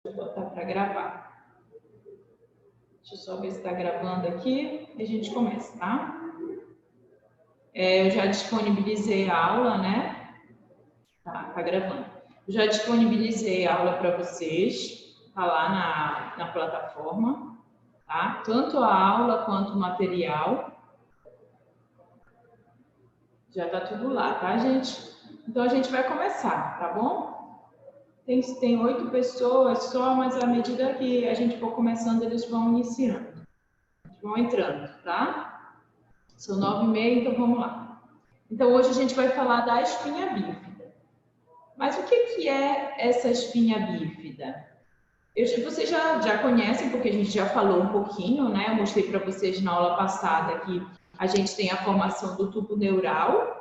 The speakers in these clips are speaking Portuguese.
eu botar para gravar. Deixa eu só ver se está gravando aqui e a gente começa, tá? Eu já disponibilizei a aula, né? Tá gravando. Eu já disponibilizei a aula para vocês, tá lá na plataforma, tá? Tanto a aula quanto o material. Já tá tudo lá, tá, gente? Então a gente vai começar, tá bom? Tem 8 pessoas só, mas à medida que a gente for começando, eles vão iniciando. Vão entrando, tá? São 9h30, então vamos lá. Então hoje a gente vai falar da espinha bífida. Mas o que é essa espinha bífida? Vocês já conhecem, porque a gente já falou um pouquinho, né? Eu mostrei para vocês na aula passada que a gente tem a formação do tubo neural,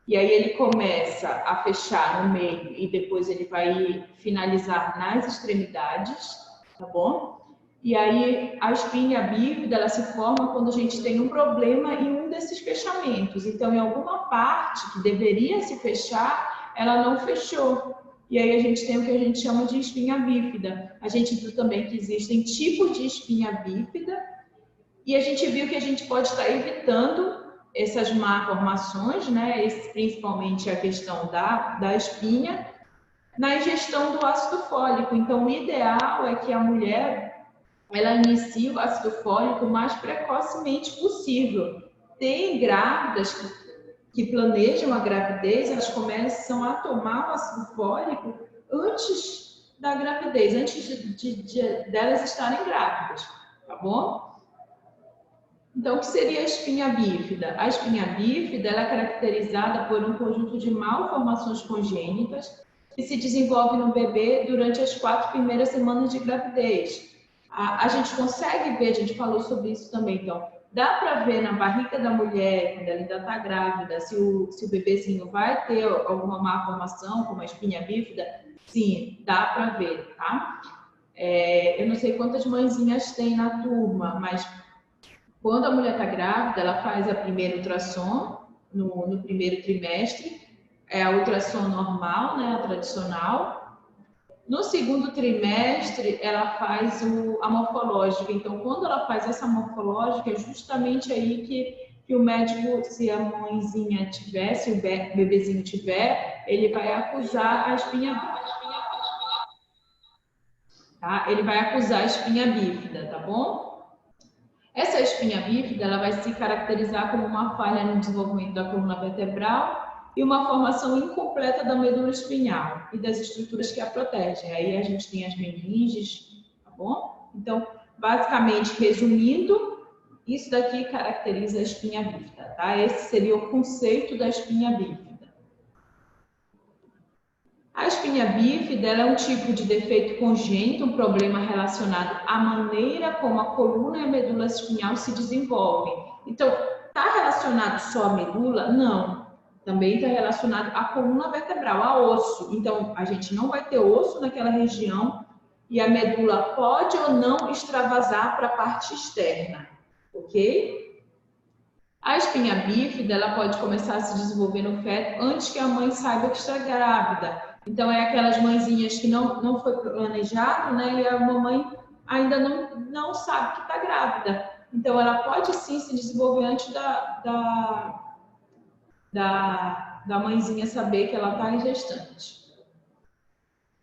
e aí ele começa a fechar no meio e depois ele vai finalizar nas extremidades, tá bom? E aí a espinha bífida, ela se forma quando a gente tem um problema em um desses fechamentos. Então, em alguma parte que deveria se fechar, ela não fechou. E aí a gente tem o que a gente chama de espinha bífida. A gente viu também que existem tipos de espinha bífida e a gente viu que a gente pode estar evitando essas malformações, né? Principalmente a questão da espinha, na ingestão do ácido fólico. Então, o ideal é que a mulher ela inicie o ácido fólico o mais precocemente possível. Tem grávidas que planejam a gravidez, elas começam a tomar o ácido fólico antes da gravidez, antes delas estarem grávidas, tá bom? Então, o que seria a espinha bífida? A espinha bífida ela é caracterizada por um conjunto de malformações congênitas que se desenvolve no bebê durante as 4 primeiras semanas de gravidez. A gente consegue ver, a gente falou sobre isso também, então, dá para ver na barriga da mulher, quando ela ainda está grávida, se o bebezinho vai ter alguma malformação, como a espinha bífida? Sim, dá para ver, tá? Eu não sei quantas mãezinhas tem na turma, mas quando a mulher está grávida, ela faz a primeira ultrassom no primeiro trimestre, é a ultrassom normal, né, a tradicional. No segundo trimestre, ela faz a morfológica. Então, quando ela faz essa morfológica, é justamente aí que o médico, se a mãezinha tiver, se o bebezinho tiver, ele vai acusar a espinha bífida. Tá? Ele vai acusar a espinha bífida, tá bom? Essa espinha bífida ela vai se caracterizar como uma falha no desenvolvimento da coluna vertebral e uma formação incompleta da medula espinhal e das estruturas que a protegem. Aí a gente tem as meninges, tá bom? Então, basicamente, resumindo, isso daqui caracteriza a espinha bífida, tá? Esse seria o conceito da espinha bífida. A espinha bífida é um tipo de defeito congênito, um problema relacionado à maneira como a coluna e a medula espinhal se desenvolvem. Então, está relacionado só à medula? Não. Também está relacionado à coluna vertebral, a osso. Então, a gente não vai ter osso naquela região e a medula pode ou não extravasar para a parte externa, ok? A espinha bífida ela pode começar a se desenvolver no feto antes que a mãe saiba que está grávida. Então, é aquelas mãezinhas que não foi planejado, né? E a mamãe ainda não sabe que está grávida. Então, ela pode sim se desenvolver antes da mãezinha saber que ela está em gestante.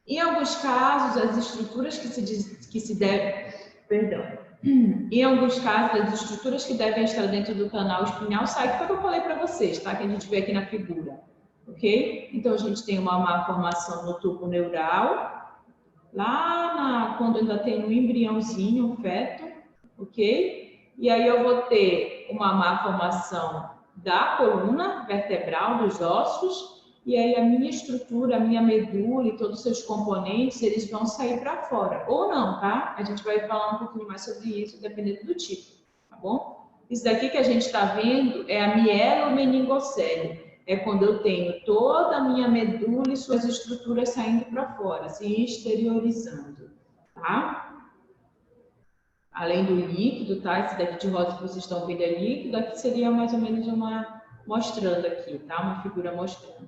Em alguns casos, as estruturas em alguns casos, as estruturas que devem estar dentro do canal espinhal saem, que foi o que eu falei para vocês, tá? Que a gente vê aqui na figura. Ok? Então, a gente tem uma malformação no tubo neural, quando ainda tem um embriãozinho, um feto, ok? E aí eu vou ter uma malformação da coluna vertebral, dos ossos, e aí a minha estrutura, a minha medula e todos os seus componentes, eles vão sair para fora. Ou não, tá? A gente vai falar um pouquinho mais sobre isso, dependendo do tipo, tá bom? Isso daqui que a gente está vendo é a mielomeningocele. É quando eu tenho toda a minha medula e suas estruturas saindo para fora, se exteriorizando, tá? Além do líquido, tá? Esse daqui de rosa que vocês estão vendo é líquido, aqui seria mais ou menos mostrando aqui, tá? Uma figura mostrando.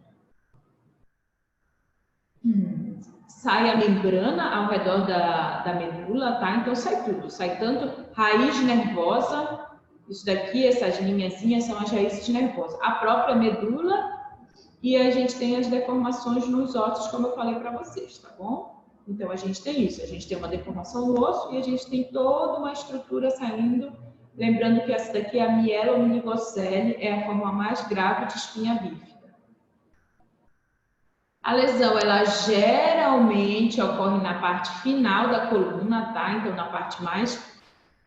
sai a membrana ao redor da medula, tá? Então sai tudo, sai tanto raiz nervosa, isso daqui, essas linhazinhas são as raízes nervosas, a própria medula, e a gente tem as deformações nos ossos, como eu falei para vocês, tá bom? Então a gente tem isso, a gente tem uma deformação no osso e a gente tem toda uma estrutura saindo, lembrando que essa daqui é a mielomeningocele, é a forma mais grave de espinha bífida. A lesão, ela geralmente ocorre na parte final da coluna, tá? Então, na parte mais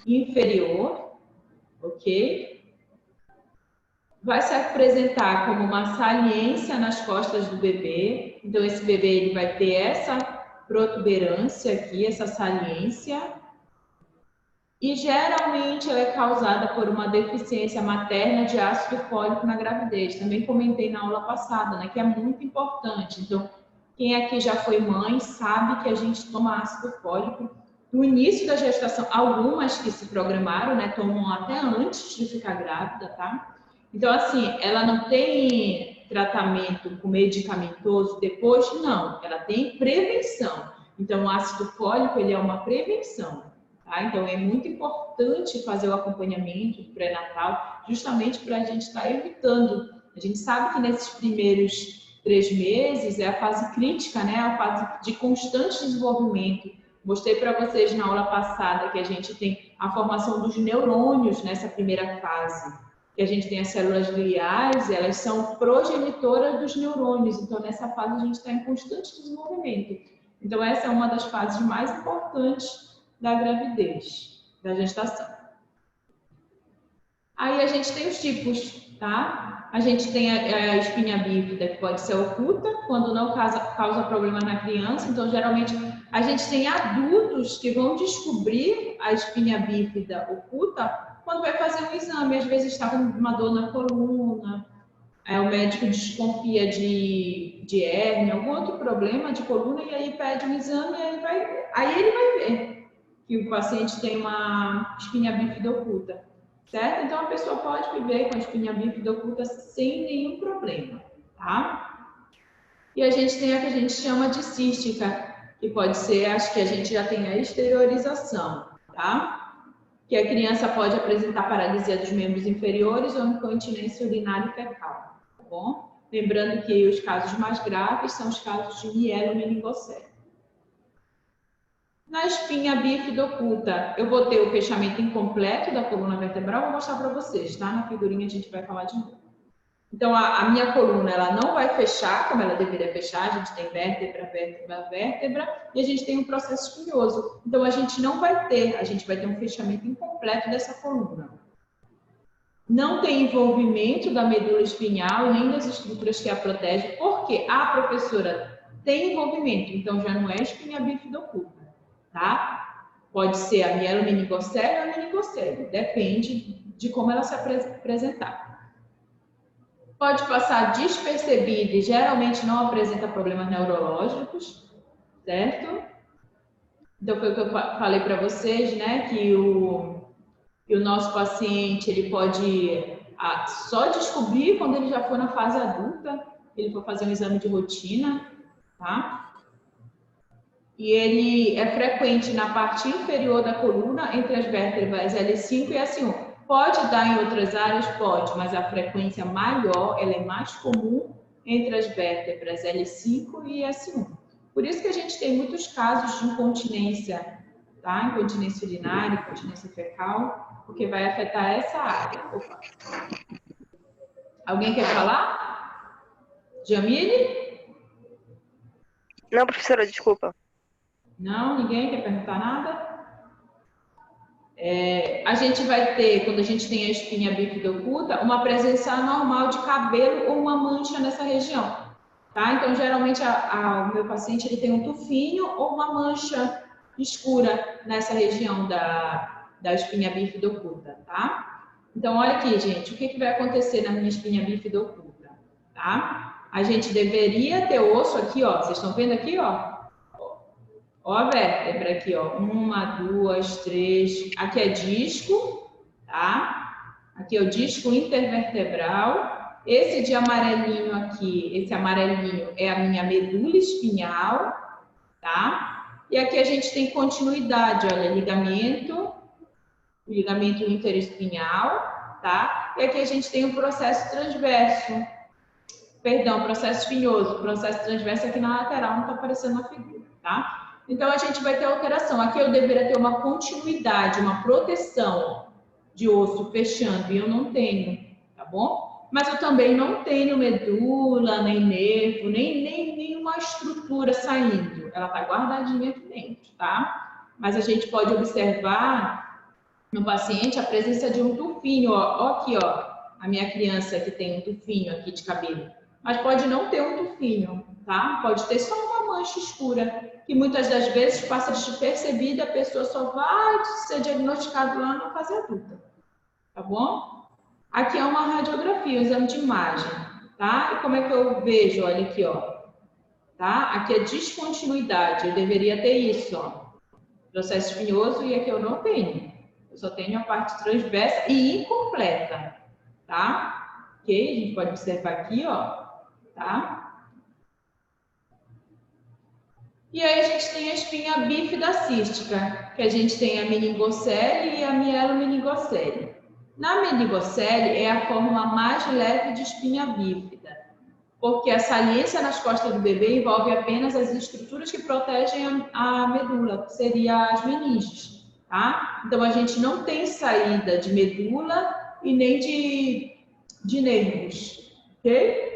inferior, ok? Vai se apresentar como uma saliência nas costas do bebê. Então, esse bebê ele vai ter essa protuberância aqui, essa saliência. E, geralmente, ela é causada por uma deficiência materna de ácido fólico na gravidez. Também comentei na aula passada, né, que é muito importante. Então, quem aqui já foi mãe sabe que a gente toma ácido fólico no início da gestação. Algumas que se programaram, né, tomam até antes de ficar grávida, tá? Então, assim, ela não tem tratamento com medicamentoso depois? Não, ela tem prevenção. Então, o ácido fólico, ele é uma prevenção, tá? Então, é muito importante fazer o acompanhamento pré-natal, justamente para a gente estar evitando. A gente sabe que nesses primeiros 3 meses é a fase crítica, né? A fase de constante desenvolvimento. Mostrei para vocês na aula passada que a gente tem a formação dos neurônios nessa primeira fase. Que a gente tem as células gliais, elas são progenitoras dos neurônios. Então, nessa fase, a gente está em constante desenvolvimento. Então, essa é uma das fases mais importantes da gravidez, da gestação. Aí, a gente tem os tipos, tá? A gente tem a espinha bífida, que pode ser oculta, quando não causa problema na criança. Então, geralmente, a gente tem adultos que vão descobrir a espinha bífida oculta quando vai fazer um exame. Às vezes está com uma dor na coluna, o médico desconfia de hérnia, algum outro problema de coluna, e aí pede um exame, e aí ele vai ver que o paciente tem uma espinha bífida oculta, certo? Então a pessoa pode viver com a espinha bífida oculta sem nenhum problema, tá? E a gente tem a que a gente chama de cística, que pode ser, acho que a gente já tem a exteriorização, tá? Que a criança pode apresentar paralisia dos membros inferiores ou incontinência urinária e fecal, tá bom? Lembrando que os casos mais graves são os casos de mielomeningocele. Na espinha bífida oculta, eu botei o fechamento incompleto da coluna vertebral, vou mostrar para vocês, tá? Na figurinha a gente vai falar de novo. Então, a minha coluna, ela não vai fechar como ela deveria fechar. A gente tem vértebra, vértebra, vértebra, e a gente tem um processo espinhoso. Então, a gente vai ter um fechamento incompleto dessa coluna. Não tem envolvimento da medula espinhal e nem das estruturas que a protegem, porque a professora tem envolvimento, então já não é espinha bífida oculta, tá? Pode ser a mielomeningocele ou a meningocele, depende de como ela se apresentar. Pode passar despercebida e geralmente não apresenta problemas neurológicos, certo? Então, foi o que eu falei para vocês, né? Que o nosso paciente, ele pode só descobrir quando ele já for na fase adulta, ele for fazer um exame de rotina, tá? E ele é frequente na parte inferior da coluna, entre as vértebras L5 e S1. Pode dar em outras áreas? Pode, mas a frequência maior, ela é mais comum entre as vértebras L5 e S1. Por isso que a gente tem muitos casos de incontinência, tá? Incontinência urinária, incontinência fecal, porque vai afetar essa área. Opa. Alguém quer falar? Jamile? Não, professora, desculpa. Não? Ninguém quer perguntar nada? A gente vai ter, quando a gente tem a espinha bífida oculta, uma presença anormal de cabelo ou uma mancha nessa região, tá? Então, geralmente, o meu paciente ele tem um tufinho ou uma mancha escura nessa região da espinha bífida oculta, tá? Então, olha aqui, gente, o que vai acontecer na minha espinha bífida oculta, tá? A gente deveria ter osso aqui, ó, vocês estão vendo aqui, ó? Ó a vértebra aqui, ó. 1, 2, 3. Aqui é disco, tá? Aqui é o disco intervertebral. Esse de amarelinho aqui, esse amarelinho é a minha medula espinhal. tá? E aqui a gente tem continuidade, olha, ligamento interespinhal, tá? E aqui a gente tem o processo transverso, perdão, processo espinhoso, processo transverso aqui na lateral, não está aparecendo na figura, tá? Então, a gente vai ter alteração. Aqui eu deveria ter uma continuidade, uma proteção de osso fechando, e eu não tenho, tá bom? Mas eu também não tenho medula, nem nervo, nem uma estrutura saindo. Ela está guardadinha aqui dentro, tá? Mas a gente pode observar no paciente a presença de um tufinho, ó aqui, ó, a minha criança que tem um tufinho aqui de cabelo. Mas pode não ter um tufinho, tá? Pode ter só uma mancha escura, que muitas das vezes passa despercebida e a pessoa só vai ser diagnosticada lá na fase adulta, tá bom? Aqui é uma radiografia, um exame de imagem, tá? E como é que eu vejo? Olha aqui, ó, tá? Aqui é descontinuidade, eu deveria ter isso, ó, processo espinhoso, e aqui eu não tenho. Eu só tenho a parte transversa e incompleta, tá? Ok? A gente pode observar aqui, ó, tá? E aí a gente tem a espinha bífida cística, que a gente tem a meningocele e a mielomeningocele. Na meningocele é a forma mais leve de espinha bífida, porque a saliência nas costas do bebê envolve apenas as estruturas que protegem a medula, que seriam as meninges, tá? Então a gente não tem saída de medula e nem de nervos, ok?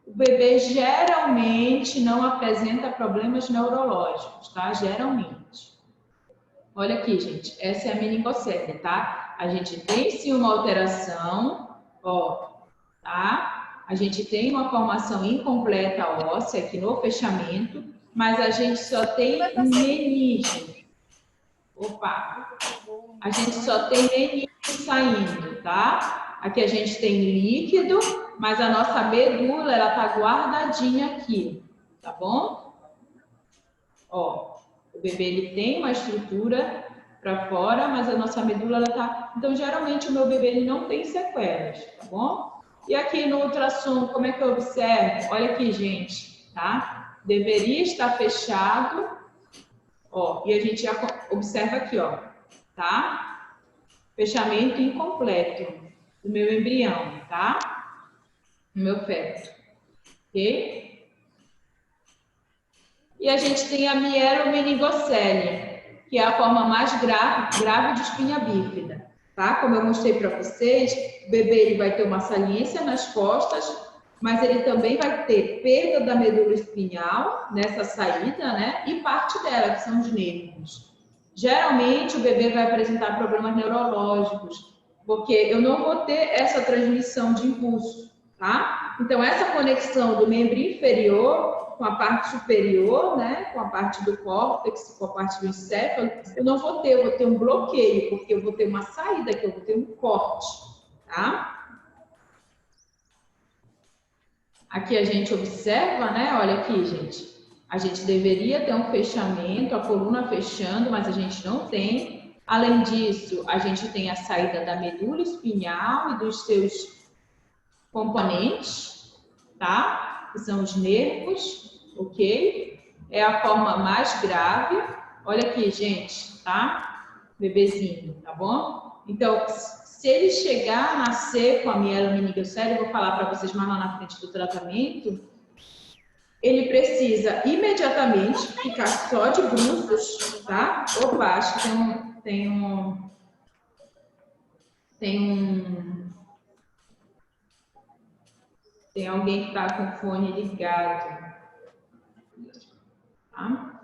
O bebê geralmente não apresenta problemas neurológicos, tá? Geralmente. Olha aqui, gente, essa é a meningocele, tá? A gente tem sim uma alteração, ó, tá? A gente tem uma formação incompleta óssea aqui no fechamento, mas a gente só tem meninge. Opa! A gente só tem meninge saindo, tá? Aqui a gente tem líquido, mas a nossa medula, ela tá guardadinha aqui, tá bom? Ó, o bebê, ele tem uma estrutura para fora, mas a nossa medula, ela tá... Então, geralmente, o meu bebê, ele não tem sequelas, tá bom? E aqui no ultrassom, como é que eu observo? Olha aqui, gente, tá? Deveria estar fechado, ó, e a gente já observa aqui, ó, tá? Fechamento incompleto do meu embrião, tá? Do meu feto, ok? E a gente tem a mielomeningocele, que é a forma mais grave de espinha bífida, tá? Como eu mostrei para vocês, o bebê ele vai ter uma saliência nas costas, mas ele também vai ter perda da medula espinhal nessa saída, né? E parte dela, que são os nervos. Geralmente, o bebê vai apresentar problemas neurológicos, porque eu não vou ter essa transmissão de impulso, tá? Então, essa conexão do membro inferior com a parte superior, né, com a parte do córtex, com a parte do encéfalo, eu não vou ter, eu vou ter um bloqueio, porque eu vou ter uma saída, que eu vou ter um corte, tá? Aqui a gente observa, né, olha aqui, gente, a gente deveria ter um fechamento, a coluna fechando, mas a gente não tem. Além disso, a gente tem a saída da medula espinhal e dos seus componentes, tá? Que são os nervos, ok? É a forma mais grave. Olha aqui, gente, tá? Bebezinho, tá bom? Então, se ele chegar a nascer com a mielomeningocele, eu vou falar para vocês mais lá na frente do tratamento, ele precisa imediatamente ficar só de bruços, tá? Opa, acho que tem alguém que está com o fone ligado. Tá?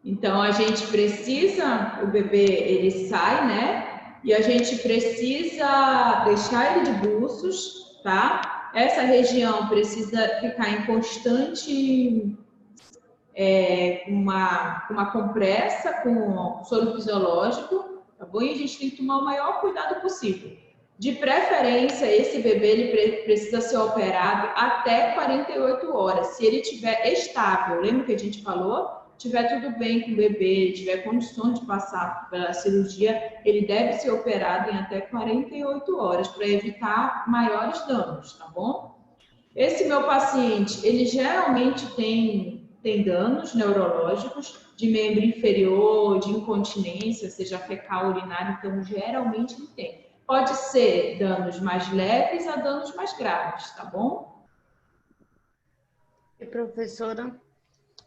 Então, a gente precisa, o bebê, ele sai, né? E a gente precisa deixar ele de bruços, tá? Essa região precisa ficar em constante, uma compressa com soro fisiológico, tá bom? E a gente tem que tomar o maior cuidado possível. De preferência, esse bebê ele precisa ser operado até 48 horas. Se ele estiver estável, lembra que a gente falou? Tiver tudo bem com o bebê, tiver condições de passar pela cirurgia, ele deve ser operado em até 48 horas para evitar maiores danos, tá bom? Esse meu paciente, ele geralmente tem tem danos neurológicos de membro inferior, de incontinência, seja fecal, urinária, então geralmente não tem. Pode ser danos mais leves a danos mais graves, tá bom? E professora,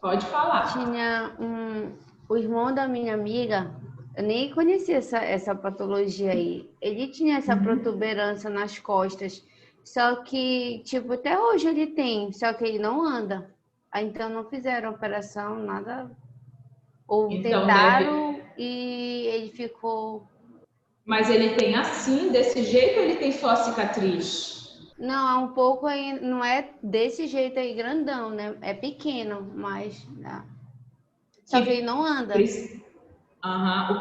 Pode falar. tinha o irmão da minha amiga, eu nem conhecia essa patologia aí. Ele tinha essa protuberância nas costas, só que, tipo, até hoje ele tem, só que ele não anda. Aí, então não fizeram operação, nada. Ou Então, tentaram e ele ficou... Mas ele tem assim, desse jeito, ou ele tem só a cicatriz? Não, é um pouco aí, não é desse jeito aí grandão, né? É pequeno, mas... Né? Só que ele não anda. Uhum.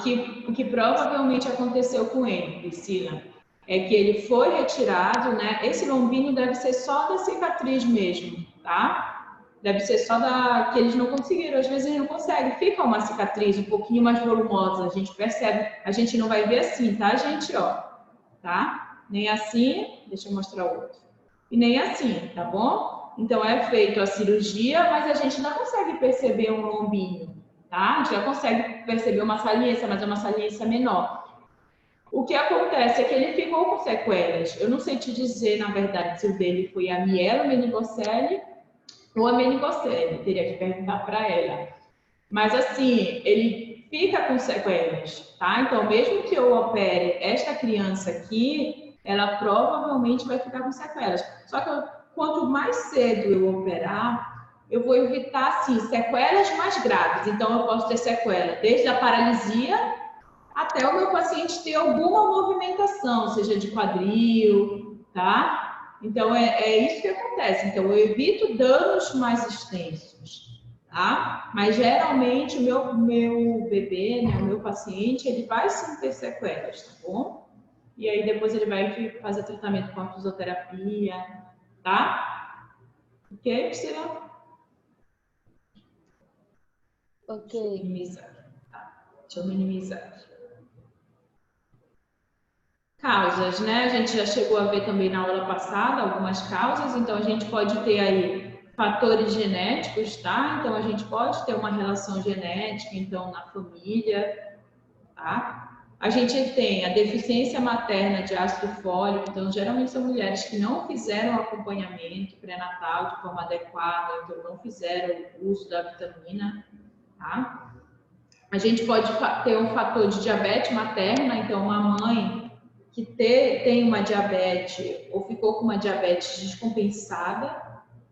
O que provavelmente aconteceu com ele, Priscila, é que ele foi retirado, né? Esse lombinho deve ser só da cicatriz mesmo, tá? Deve ser só da que eles não conseguiram, às vezes eles não conseguem, fica uma cicatriz um pouquinho mais volumosa, a gente percebe, a gente não vai ver assim, tá, gente? Ó, tá? Nem assim, deixa eu mostrar o outro. E nem assim, tá bom? Então é feito a cirurgia, mas a gente não consegue perceber um lombinho, tá? A gente já consegue perceber uma saliência, mas é uma saliência menor. O que acontece é que ele ficou com sequelas. Eu não sei te dizer, na verdade, se o dele foi a mielomeningocele ou a meningocele. Teria que perguntar para ela. Mas, assim, ele fica com sequelas, tá? Então, mesmo que eu opere esta criança aqui, ela provavelmente vai ficar com sequelas. Só que quanto mais cedo eu operar, eu vou evitar, assim, sequelas mais graves. Então, eu posso ter sequela desde a paralisia até o meu paciente ter alguma movimentação, seja de quadril, tá? Então, é isso que acontece. Então, eu evito danos mais extensos, tá? Mas, geralmente, o meu bebê, né, o meu paciente, ele vai sim ter sequelas, tá bom? E aí, depois ele vai fazer tratamento com a fisioterapia, tá? Ok, Priscila? Ok. Deixa eu minimizar. Tá. Deixa eu minimizar. Causas, né? A gente já chegou a ver também na aula passada algumas causas, então a gente pode ter aí fatores genéticos, tá? Então a gente pode ter uma relação genética, então, na família, tá? A gente tem a deficiência materna de ácido fólico, então geralmente são mulheres que não fizeram acompanhamento pré-natal de forma adequada, então não fizeram o uso da vitamina, tá? A gente pode ter um fator de diabetes materna, então uma mãe que tem uma diabetes ou ficou com uma diabetes descompensada,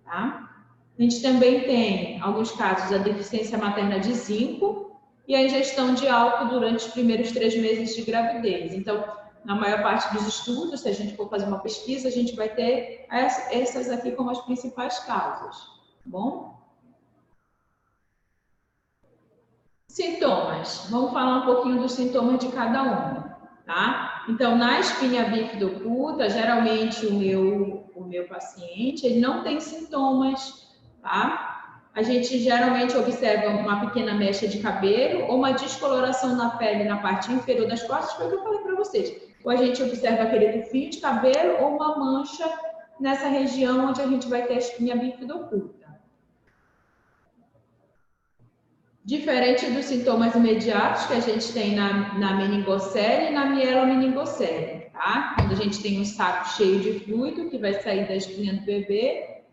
tá? A gente também tem, em alguns casos, a deficiência materna de zinco e a ingestão de álcool durante os primeiros 3 meses de gravidez. Então, na maior parte dos estudos, se a gente for fazer uma pesquisa, a gente vai ter essas aqui como as principais causas, tá bom? Sintomas. Vamos falar um pouquinho dos sintomas de cada um, tá? Então, na espinha bífida oculta, geralmente o meu paciente, ele não tem sintomas, tá? A gente geralmente observa uma pequena mecha de cabelo ou uma descoloração na pele na parte inferior das costas, foi o que eu falei para vocês. Ou a gente observa aquele tufinho de cabelo ou uma mancha nessa região onde a gente vai ter a espinha bífida oculta. Diferente dos sintomas imediatos que a gente tem na meningocele e na mielomeningocele, tá? Quando a gente tem um saco cheio de fluido que vai sair da espinha do bebê,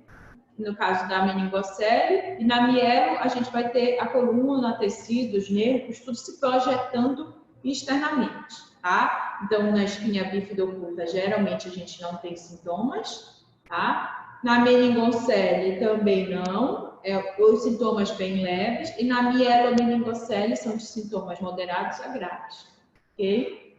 no caso da meningocele, e na mielo a gente vai ter a coluna, tecidos, nervos, tudo se projetando externamente, tá? Então, na espinha bífida oculta, geralmente a gente não tem sintomas, tá? Na meningocele também não, os sintomas bem leves, e na mielomeningocele são de sintomas moderados a graves, ok?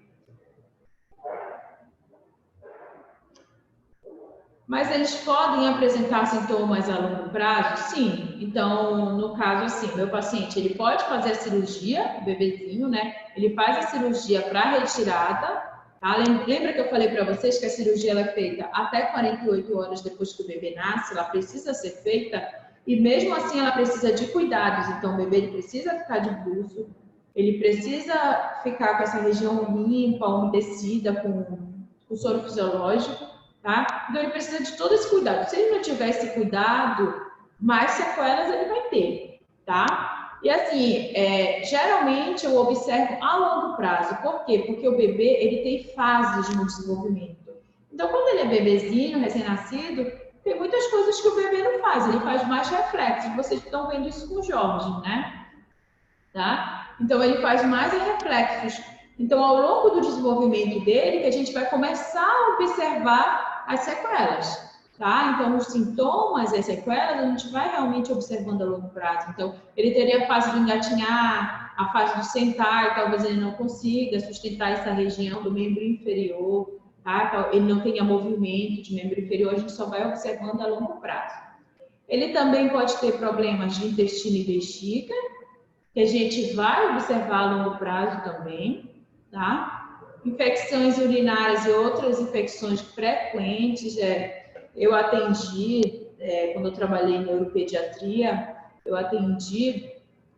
Mas eles podem apresentar sintomas a longo prazo? Sim. Então, no caso, assim, meu paciente, ele pode fazer a cirurgia, o bebezinho, né? Ele faz a cirurgia para retirada, tá? Lembra que eu falei para vocês que a cirurgia ela é feita até 48 horas depois que o bebê nasce, ela precisa ser feita, e mesmo assim ela precisa de cuidados. Então, o bebê ele precisa ficar de buço, ele precisa ficar com essa região limpa, umedecida, com soro fisiológico, tá? Então ele precisa de todo esse cuidado. Se ele não tiver esse cuidado, mais sequelas ele vai ter, tá? E assim, geralmente eu observo a longo prazo. Por quê? Porque o bebê, ele tem fases no desenvolvimento. Então, quando ele é bebezinho, recém-nascido, tem muitas coisas que o bebê não faz. Ele faz mais reflexos. Vocês estão vendo isso com o Jorge, né? Tá? Então, ele faz mais reflexos. Então, ao longo do desenvolvimento dele, que a gente vai começar a observar as sequelas. Tá? Então, os sintomas e as sequelas, a gente vai realmente observando a longo prazo. Então, ele teria a fase do engatinhar, a fase do sentar, e talvez ele não consiga sustentar essa região do membro inferior, tá? Ele não tenha movimento de membro inferior, a gente só vai observando a longo prazo. Ele também pode ter problemas de intestino e bexiga, que a gente vai observar a longo prazo também, tá? Infecções urinárias e outras infecções frequentes, eu atendi, quando eu trabalhei em neuropediatria, eu atendi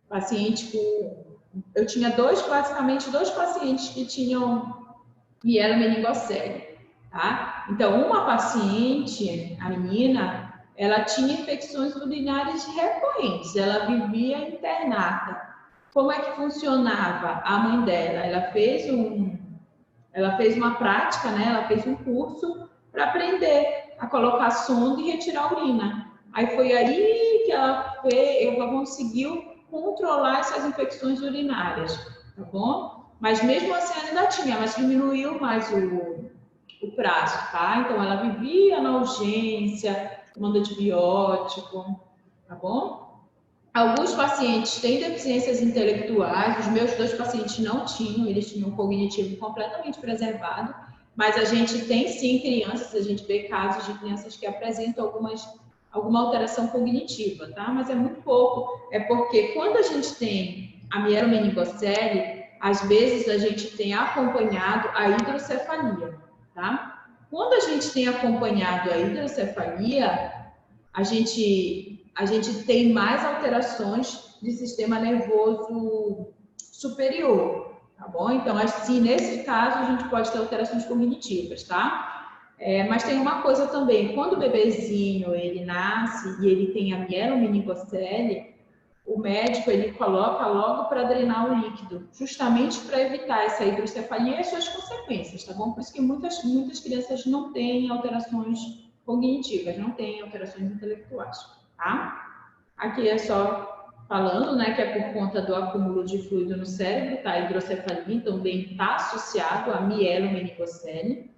paciente com... Eu tinha basicamente dois pacientes que tinham mielomeningocele, tá? Então, uma paciente, a menina, ela tinha infecções urinárias recorrentes, ela vivia internada. Como é que funcionava a mãe dela? Ela fez uma prática, né? Ela fez um curso para aprender a colocar sonda e retirar a urina. Aí foi aí que ela conseguiu controlar essas infecções urinárias, tá bom? Mas mesmo assim ainda tinha, mas diminuiu mais o prazo, tá? Então ela vivia na urgência, tomando antibiótico, tá bom? Alguns pacientes têm deficiências intelectuais, os meus dois pacientes não tinham, eles tinham um cognitivo completamente preservado, mas a gente tem sim crianças, a gente vê casos de crianças que apresentam alguma alteração cognitiva, tá? Mas é muito pouco, é porque quando a gente tem a mielomeningocele, às vezes a gente tem acompanhado a hidrocefalia, tá? Quando a gente tem acompanhado a hidrocefalia, a gente tem mais alterações de sistema nervoso superior, tá bom? Então, assim, nesse caso, a gente pode ter alterações cognitivas, tá? Mas tem uma coisa também, quando o bebezinho, ele nasce e ele tem a mielomeningocele, o médico, ele coloca logo para drenar o líquido, justamente para evitar essa hidrocefalia e as suas consequências, tá bom? Por isso que muitas crianças não têm alterações cognitivas, não têm alterações intelectuais, tá? Aqui é só falando, né, que é por conta do acúmulo de fluido no cérebro, tá? A hidrocefalia também está associado à mielomeningocele.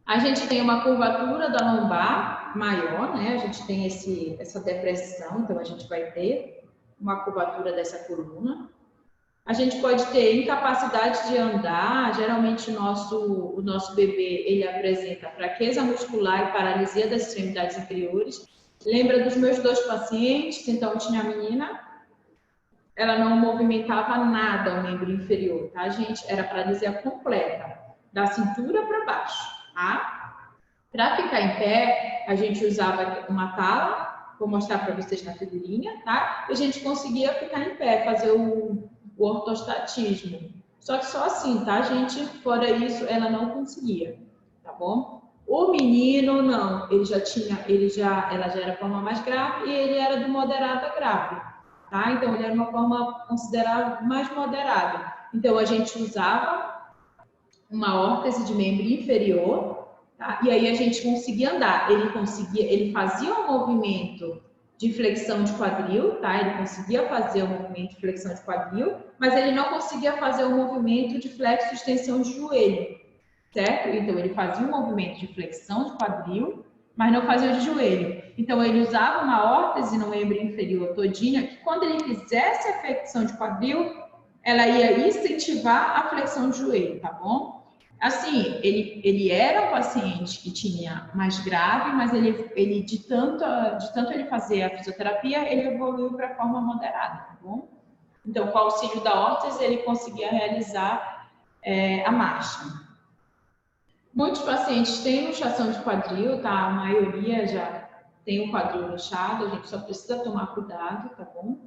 A gente tem uma curvatura da lombar maior, né? A gente tem essa depressão, então a gente vai ter uma curvatura dessa coluna. A gente pode ter incapacidade de andar, geralmente o nosso bebê, ele apresenta fraqueza muscular e paralisia das extremidades inferiores. Lembra dos meus dois pacientes? Então, tinha a menina, ela não movimentava nada o membro inferior, tá, gente? Era paralisia completa, da cintura para baixo, tá? Para ficar em pé, a gente usava uma tala, vou mostrar para vocês na figurinha, tá? E a gente conseguia ficar em pé, fazer o ortostatismo. Só que só assim, tá, gente? Fora isso, ela não conseguia, tá bom? O menino, não, ela já era forma mais grave e ele era do moderado a grave, tá? Então, ele era uma forma considerada mais moderada. Então, a gente usava uma órtese de membro inferior, tá? E aí a gente conseguia andar. Ele fazia um movimento de flexão de quadril, tá? Ele conseguia fazer o movimento de flexão de quadril, mas ele não conseguia fazer o movimento de flexo e extensão de joelho, certo? Então, ele fazia um movimento de flexão de quadril, mas não fazia o de joelho. Então, ele usava uma órtese no membro inferior todinha, que quando ele fizesse a flexão de quadril, ela ia incentivar a flexão de joelho, tá bom? Assim, ele era um paciente que tinha mais grave, mas ele de tanto ele fazer a fisioterapia, ele evoluiu para a forma moderada, tá bom? Então, com o auxílio da órtese, ele conseguia realizar a marcha. Muitos pacientes têm luxação de quadril, tá? A maioria já tem o quadril luxado, a gente só precisa tomar cuidado, tá bom?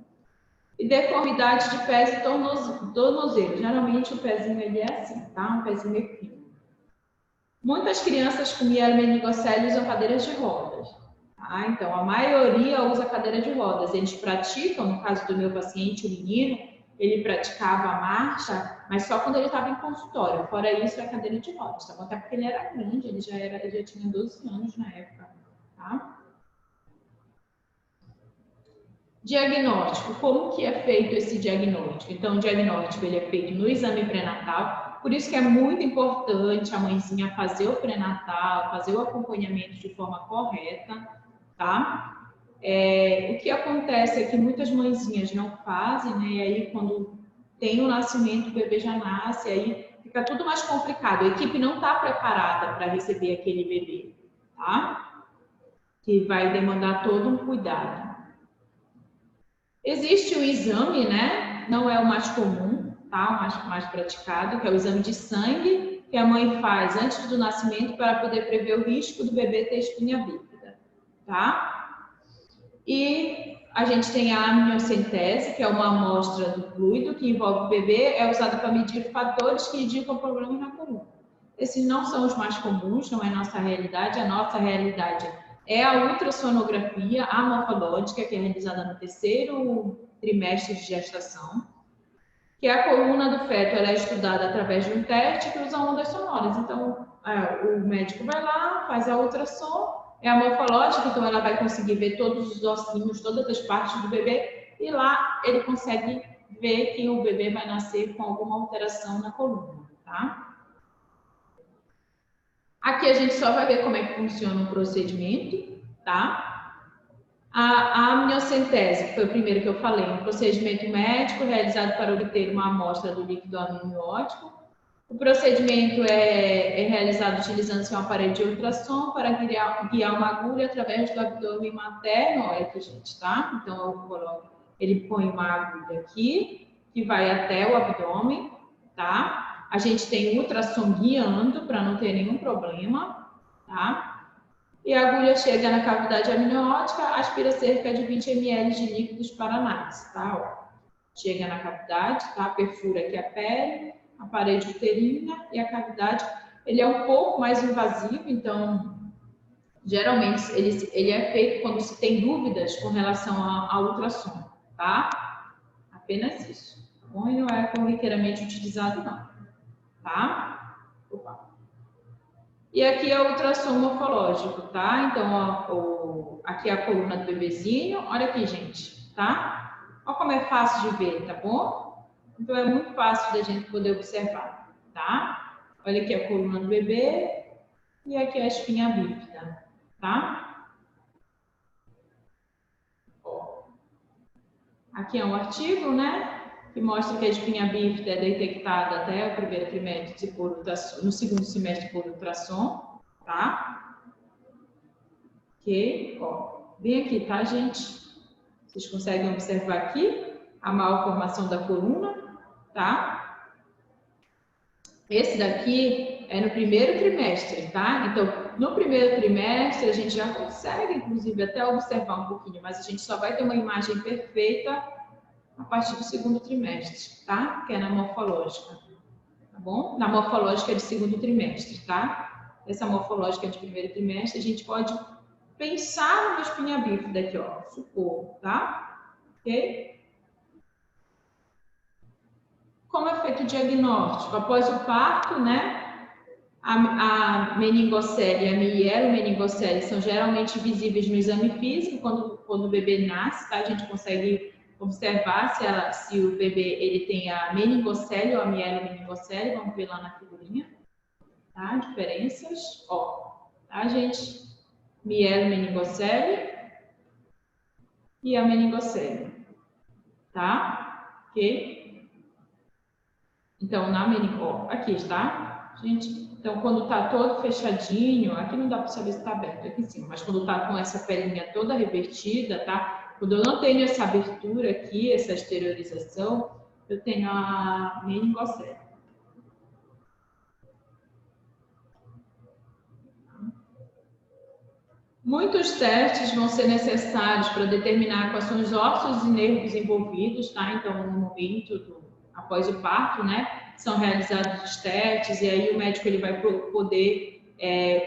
E deformidade de pés e tornozelo. Geralmente o pezinho ele é assim, tá? Um pezinho meio fino. Muitas crianças com mielomeningocele usam cadeiras de rodas, tá? Ah, então, a maioria usa cadeira de rodas. Eles praticam, no caso do meu paciente, o menino, ele praticava a marcha, mas só quando ele estava em consultório. Fora isso, é cadeira de rodas, tá bom? Até porque ele era grande, ele já tinha 12 anos na época, tá? Diagnóstico. Como que é feito esse diagnóstico? Então, o diagnóstico ele é feito no exame pré-natal, por isso que é muito importante a mãezinha fazer o pré-natal, fazer o acompanhamento de forma correta, tá? O que acontece é que muitas mãezinhas não fazem, né? E aí, quando tem o nascimento, o bebê já nasce, aí fica tudo mais complicado. A equipe não está preparada para receber aquele bebê, tá? Que vai demandar todo um cuidado. Existe o exame, né? Não é o mais comum, tá? O mais praticado, que é o exame de sangue, que a mãe faz antes do nascimento para poder prever o risco do bebê ter espinha bífida, tá? E a gente tem a amniocentese, que é uma amostra do fluido que envolve o bebê, é usada para medir fatores que indicam problemas na coluna. Esses não são os mais comuns, não é a nossa realidade é a ultrassonografia, a morfológica, que é realizada no 3º trimestre de gestação, que a coluna do feto ela é estudada através de um teste que usa ondas sonoras. Então, o médico vai lá, faz a ultrassom, é a morfológica, então ela vai conseguir ver todos os ossinhos, todas as partes do bebê, e lá ele consegue ver que o bebê vai nascer com alguma alteração na coluna, tá? Aqui a gente só vai ver como é que funciona o procedimento, tá? A amniocentese, que foi o primeiro que eu falei, um procedimento médico realizado para obter uma amostra do líquido amniótico. O procedimento é realizado utilizando-se um aparelho de ultrassom para guiar uma agulha através do abdômen materno. Olha aqui, gente, tá? Então, ele põe uma agulha aqui, que vai até o abdômen, tá? A gente tem ultrassom guiando para não ter nenhum problema, tá? E a agulha chega na cavidade amniótica, aspira cerca de 20 ml de líquidos para análise, tá? Ó, chega na cavidade, tá? Perfura aqui a pele, a parede uterina e a cavidade. Ele é um pouco mais invasivo, então, geralmente, ele é feito quando se tem dúvidas com relação ao ultrassom, tá? Apenas isso. Bom, e não é corriqueiramente utilizado, não. Tá? Opa. E aqui é o ultrassom morfológico, tá? Então, aqui é a coluna do bebezinho. Olha aqui, gente, tá? Olha como é fácil de ver, tá bom? Então, é muito fácil da gente poder observar, tá? Olha aqui a coluna do bebê e aqui a espinha bífida, tá? Ó. Aqui é um artigo, né? Que mostra que a espinha bífida é detectada até o 1º trimestre por ultrassom, no 2º semestre por ultrassom, tá? Ok, ó, bem aqui, tá, gente? Vocês conseguem observar aqui a malformação da coluna, tá? Esse daqui é no 1º trimestre, tá? Então, no 1º trimestre, a gente já consegue, inclusive, até observar um pouquinho, mas a gente só vai ter uma imagem perfeita a partir do 2º trimestre, tá? Que é na morfológica, tá bom? Na morfológica de 2º trimestre, tá? Essa morfológica de 1º trimestre, a gente pode pensar numa espinha bífida aqui, ó, supor, tá? Ok? Como é feito o diagnóstico? Após o parto, né? A meningocele e a mielomeningocele são geralmente visíveis no exame físico quando o bebê nasce, tá? A gente consegue observar se o bebê ele tem a meningocele ou a mielomeningocele, vamos ver lá na figurinha, tá? Diferenças, ó, tá, gente? Mielomeningocele e a meningocele, tá? Ok? Então, aqui está, gente. Então, quando tá todo fechadinho, aqui não dá para saber se tá aberto, aqui em cima, mas quando tá com essa pelinha toda revertida, tá? Quando eu não tenho essa abertura aqui, essa exteriorização, eu tenho a meningocele. Muitos testes vão ser necessários para determinar quais são os ossos e nervos envolvidos, tá? Então, no momento após o parto, né? São realizados os testes e aí o médico ele vai poder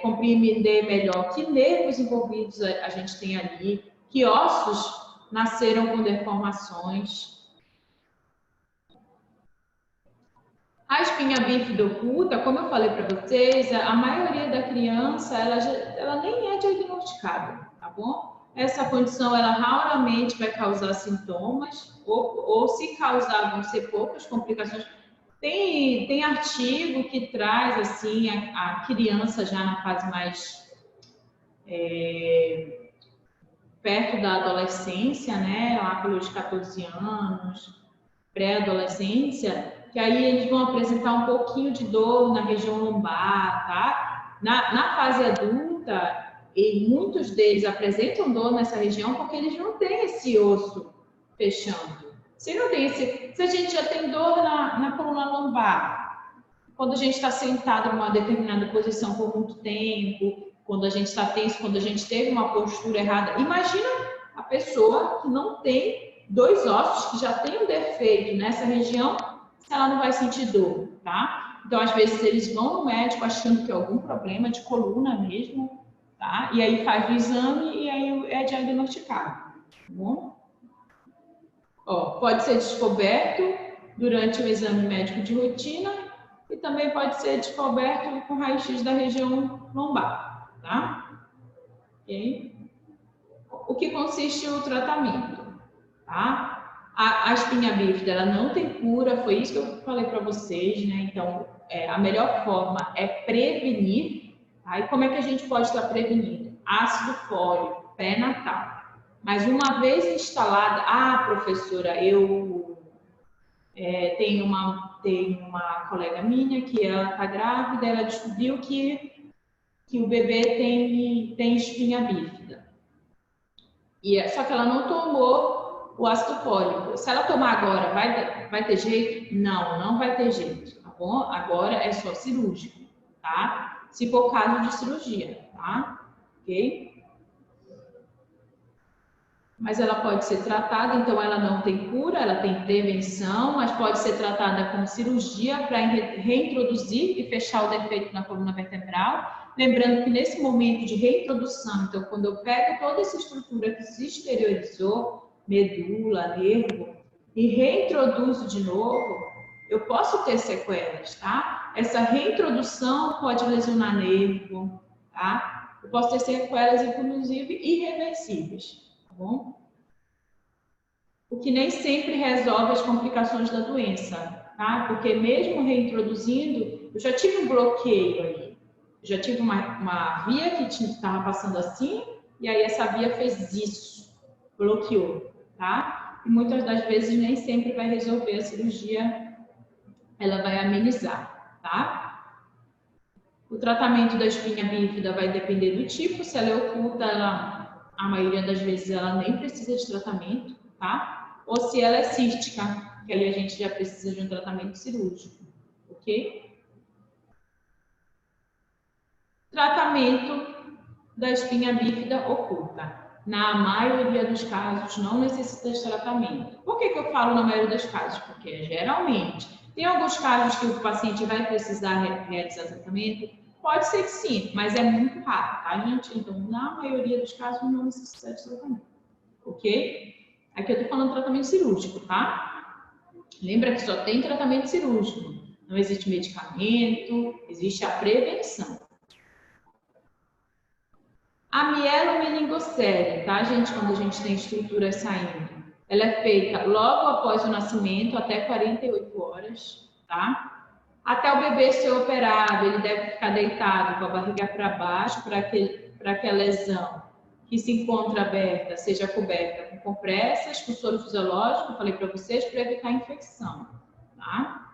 compreender melhor que nervos envolvidos a gente tem ali, que ossos nasceram com deformações. A espinha bífida oculta, como eu falei para vocês, a maioria da criança, ela nem é diagnosticada, tá bom? Essa condição, ela raramente vai causar sintomas, ou se causar, vão ser poucas complicações. Tem artigo que traz, assim, a criança já na fase mais perto da adolescência, né? Lá pelos 14 anos, pré-adolescência, que aí eles vão apresentar um pouquinho de dor na região lombar, tá? Na fase adulta, e muitos deles apresentam dor nessa região porque eles não têm esse osso fechando. Se a gente já tem dor na coluna lombar, quando a gente está sentado numa determinada posição por muito tempo, quando a gente está tenso, quando a gente teve uma postura errada, imagina a pessoa que não tem dois ossos, que já tem um defeito nessa região, se ela não vai sentir dor, tá? Então, às vezes, eles vão no médico achando que é algum problema de coluna mesmo, tá? E aí faz o exame e aí é diagnosticado, tá bom? Ó, pode ser descoberto durante o exame médico de rotina e também pode ser descoberto com raio-x da região lombar, tá? Ok? O que consiste o tratamento, tá? A espinha bífida, ela não tem cura, foi isso que eu falei para vocês, né? Então, a melhor forma é prevenir, tá? E como é que a gente pode estar prevenindo? Ácido fólico, pré-natal. Mas uma vez instalada, professora, eu tenho uma colega minha que ela está grávida, ela descobriu que o bebê tem espinha bífida. Só que ela não tomou o ácido fólico. Se ela tomar agora, vai ter jeito? Não vai ter jeito, tá bom? Agora é só cirúrgico, tá? Se for caso de cirurgia, tá? Ok? Mas ela pode ser tratada, então ela não tem cura, ela tem prevenção, mas pode ser tratada com cirurgia para reintroduzir e fechar o defeito na coluna vertebral. Lembrando que nesse momento de reintrodução, então quando eu pego toda essa estrutura que se exteriorizou, medula, nervo, e reintroduzo de novo, eu posso ter sequelas, tá? Essa reintrodução pode lesionar nervo, tá? Eu posso ter sequelas, inclusive, irreversíveis. Bom? O que nem sempre resolve as complicações da doença, tá? Porque mesmo reintroduzindo, eu já tive um bloqueio aí. Eu já tive uma via que estava passando assim, e aí essa via fez isso, bloqueou, tá? E muitas das vezes nem sempre vai resolver a cirurgia, ela vai amenizar, tá? O tratamento da espinha bífida vai depender do tipo, se ela é oculta, a maioria das vezes ela nem precisa de tratamento, tá? Ou se ela é cística, que ali a gente já precisa de um tratamento cirúrgico, ok? Tratamento da espinha bífida oculta. Na maioria dos casos não necessita de tratamento. Por que eu falo na maioria dos casos? Porque geralmente tem alguns casos que o paciente vai precisar realizar tratamento. Pode ser que sim, mas é muito raro, tá, gente? Então, na maioria dos casos, não necessita de tratamento, ok? Aqui eu tô falando de tratamento cirúrgico, tá? Lembra que só tem tratamento cirúrgico. Não existe medicamento, existe a prevenção. A mielomeningocele, tá, gente? Quando a gente tem estruturas saindo, ela é feita logo após o nascimento, até 48 horas, tá? Até o bebê ser operado, ele deve ficar deitado com a barriga para baixo para que a lesão que se encontra aberta seja coberta com compressas, com soro fisiológico, eu falei para vocês, para evitar infecção, tá?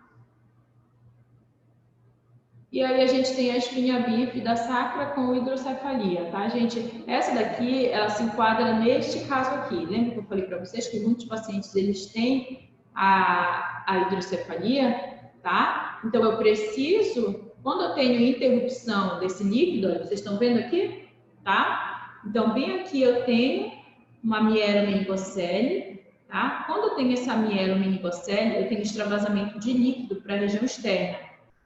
E aí a gente tem a espinha bífida sacra com hidrocefalia, tá, gente? Essa daqui, ela se enquadra neste caso aqui. Lembra que eu falei para vocês que muitos pacientes, eles têm a hidrocefalia? Tá? Então, eu preciso, quando eu tenho interrupção desse líquido, vocês estão vendo aqui? Tá? Então, bem aqui eu tenho uma mielomeningocele, tá? Quando eu tenho essa mielomeningocele, eu tenho extravasamento de líquido para a região externa.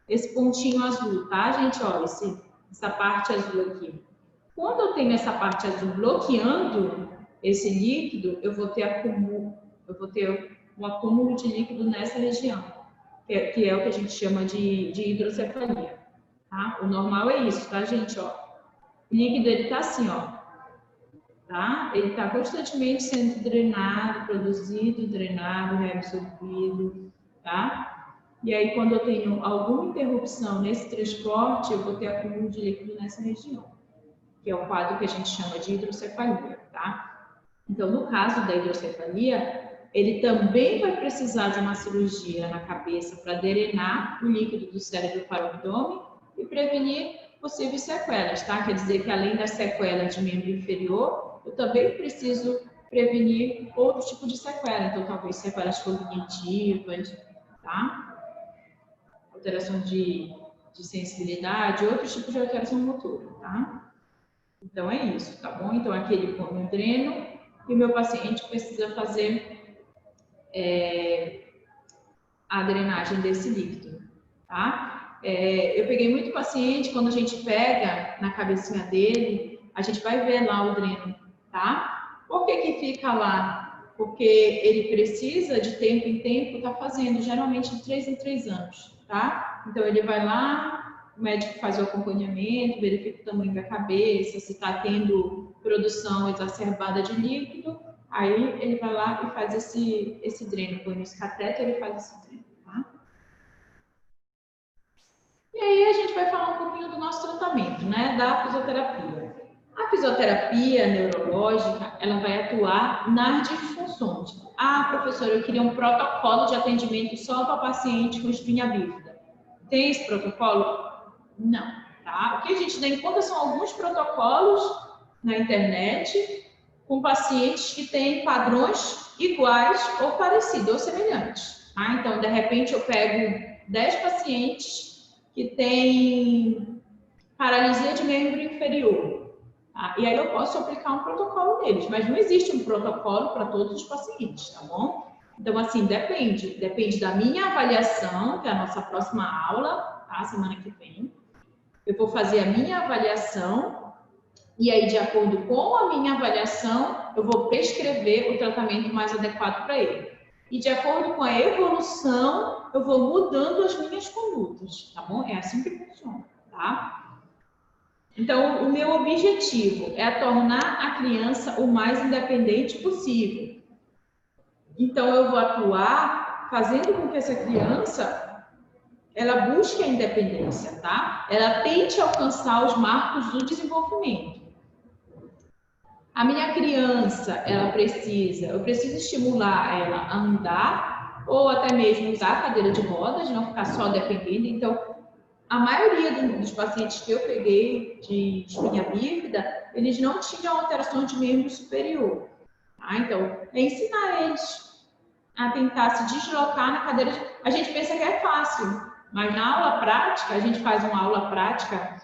Esse pontinho azul, tá, gente? Ó, esse essa parte azul aqui. Quando eu tenho essa parte azul bloqueando esse líquido, eu vou ter um acúmulo de líquido nessa região, que é o que a gente chama de hidrocefalia. Tá? O normal é isso, tá, gente? Ó, o líquido, ele tá assim, ó. Tá? Ele está constantemente sendo drenado, produzido, drenado, reabsorvido, tá? E aí, quando eu tenho alguma interrupção nesse transporte, eu vou ter acúmulo de líquido nessa região, que é o quadro que a gente chama de hidrocefalia, tá? Então, no caso da hidrocefalia, ele também vai precisar de uma cirurgia na cabeça para drenar o líquido do cérebro para o abdômen e prevenir possíveis sequelas, tá? Quer dizer que além das sequelas de membro inferior, eu também preciso prevenir outro tipo de sequela, então talvez sequelas cognitivas, tá? Alteração de sensibilidade, outros tipos de alteração motora, tá? Então é isso, tá bom? Então aqui ele põe um dreno e o meu paciente precisa fazer a drenagem desse líquido, tá? Eu peguei muito paciente, quando a gente pega na cabecinha dele, a gente vai ver lá o dreno, tá? Por que que fica lá? Porque ele precisa de tempo em tempo estar fazendo, geralmente de 3 em 3 anos, tá? Então ele vai lá, o médico faz o acompanhamento, verifica o tamanho da cabeça, se está tendo produção exacerbada de líquido, aí ele vai lá e faz esse dreno, põe nesse catéter e faz esse dreno, tá? E aí a gente vai falar um pouquinho do nosso tratamento, né, da fisioterapia. A fisioterapia neurológica, ela vai atuar nas disfunções. Ah, professora, eu queria um protocolo de atendimento só para paciente com espinha bífida. Tem esse protocolo? Não, tá? O que a gente dá em conta são alguns protocolos na internet com pacientes que têm padrões iguais ou parecidos ou semelhantes. Tá? Então, de repente, eu pego 10 pacientes que têm paralisia de membro inferior. Tá? E aí eu posso aplicar um protocolo neles, mas não existe um protocolo para todos os pacientes, tá bom? Então, assim, depende da minha avaliação, que é a nossa próxima aula, tá? Semana que vem. Eu vou fazer a minha avaliação e aí, de acordo com a minha avaliação, eu vou prescrever o tratamento mais adequado para ele. E de acordo com a evolução, eu vou mudando as minhas condutas, tá bom? É assim que funciona, tá? Então, o meu objetivo é tornar a criança o mais independente possível. Então, eu vou atuar fazendo com que essa criança ela busque a independência, tá? Ela tente alcançar os marcos do desenvolvimento. A minha criança, eu preciso estimular ela a andar ou até mesmo usar a cadeira de rodas, não ficar só dependendo. Então, a maioria dos pacientes que eu peguei de espinha bífida, eles não tinham alterações de membro superior. Tá? Então, é ensinar eles a tentar se deslocar na cadeira de... A gente pensa que é fácil, mas na aula prática, a gente faz uma aula prática,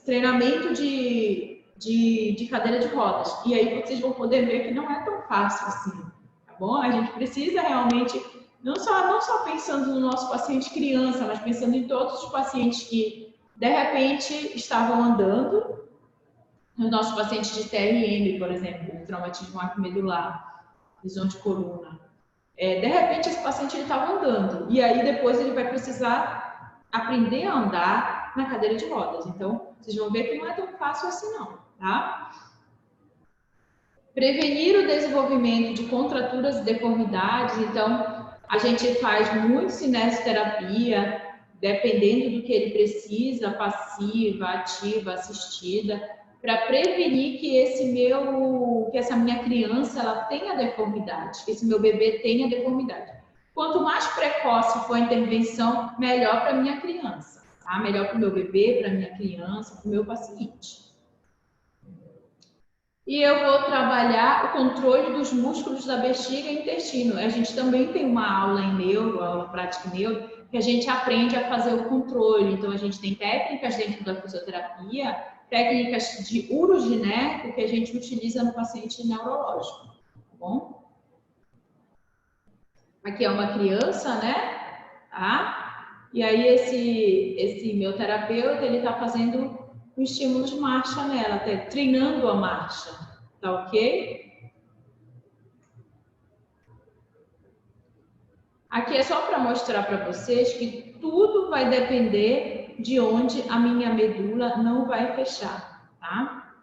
treinamento de cadeira de rodas. E aí vocês vão poder ver que não é tão fácil assim, tá bom? A gente precisa realmente, não só pensando no nosso paciente criança, mas pensando em todos os pacientes que, de repente, estavam andando, no nosso paciente de TRM, por exemplo, traumatismo arquimedular, lesão de coluna. De repente, esse paciente estava andando, e aí depois ele vai precisar aprender a andar na cadeira de rodas. Então, vocês vão ver que não é tão fácil assim não, tá? Prevenir o desenvolvimento de contraturas e deformidades. Então, a gente faz muito cinesioterapia, dependendo do que ele precisa, passiva, ativa, assistida, para prevenir que essa minha criança ela tenha deformidade, que esse meu bebê tenha deformidade. Quanto mais precoce for a intervenção, melhor para a minha criança, tá? Melhor para o meu bebê, para a minha criança, para o meu paciente. E eu vou trabalhar o controle dos músculos da bexiga e intestino. A gente também tem uma aula em neuro, aula prática em neuro, que a gente aprende a fazer o controle. Então, a gente tem técnicas dentro da fisioterapia, técnicas de uroginético que a gente utiliza no paciente neurológico, tá bom? Aqui é uma criança, né? Tá? E aí esse meu terapeuta, ele está fazendo um estímulo de marcha nela, até treinando a marcha, tá ok? Aqui é só para mostrar para vocês que tudo vai depender de onde a minha medula não vai fechar, tá?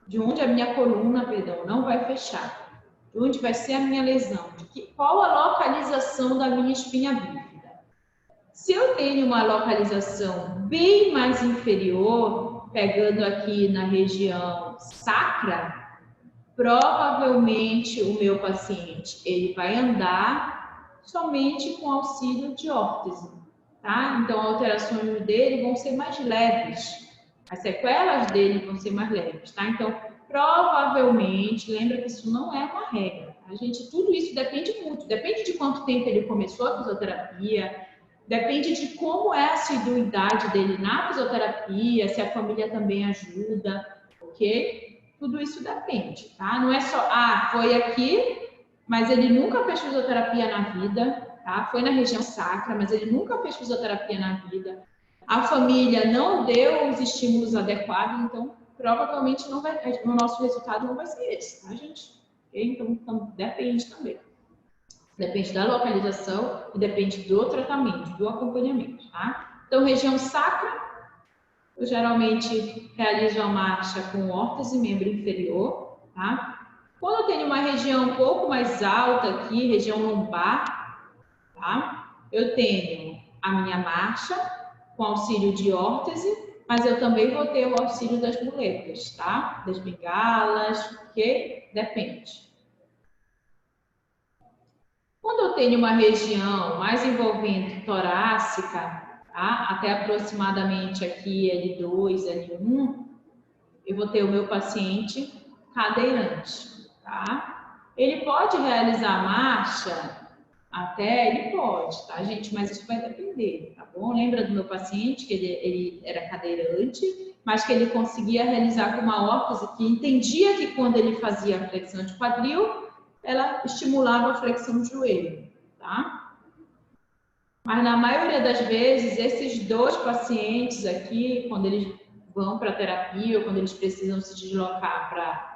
De onde a minha coluna, perdão, não vai fechar. De onde vai ser a minha lesão. Qual a localização da minha espinha bífida. Se eu tenho uma localização bem mais inferior, pegando aqui na região sacra, provavelmente o meu paciente ele vai andar somente com auxílio de órtese, tá? Então, alterações dele vão ser mais leves, as sequelas dele vão ser mais leves, tá? Então, provavelmente, lembra que isso não é uma regra, tá? Gente, tudo isso depende muito, depende de quanto tempo ele começou a fisioterapia, depende de como é a assiduidade dele na fisioterapia, se a família também ajuda, ok? Tudo isso depende, tá? Não é só, foi aqui, mas ele nunca fez fisioterapia na vida, tá? Foi na região sacra, mas ele nunca fez fisioterapia na vida. A família não deu os estímulos adequados, então provavelmente não vai, o nosso resultado não vai ser esse, tá, gente? Okay? Então depende também. Depende da localização e depende do tratamento, do acompanhamento, tá? Então, região sacra, eu geralmente realizo a marcha com órtese e membro inferior, tá? Quando eu tenho uma região um pouco mais alta aqui, região lombar, tá? Eu tenho a minha marcha com auxílio de órtese, mas eu também vou ter o auxílio das muletas, tá? Das bengalas, ok? Depende. Quando eu tenho uma região mais envolvente torácica, tá? Até aproximadamente aqui L2, L1, eu vou ter o meu paciente cadeirante, tá? Ele pode realizar marcha ele pode, tá, gente? Mas isso vai depender, tá bom? Lembra do meu paciente que ele era cadeirante, mas que ele conseguia realizar com uma órtese que entendia que quando ele fazia a flexão de quadril, ela estimulava a flexão do joelho, tá? Mas na maioria das vezes, esses dois pacientes aqui, quando eles vão para terapia ou quando eles precisam se deslocar para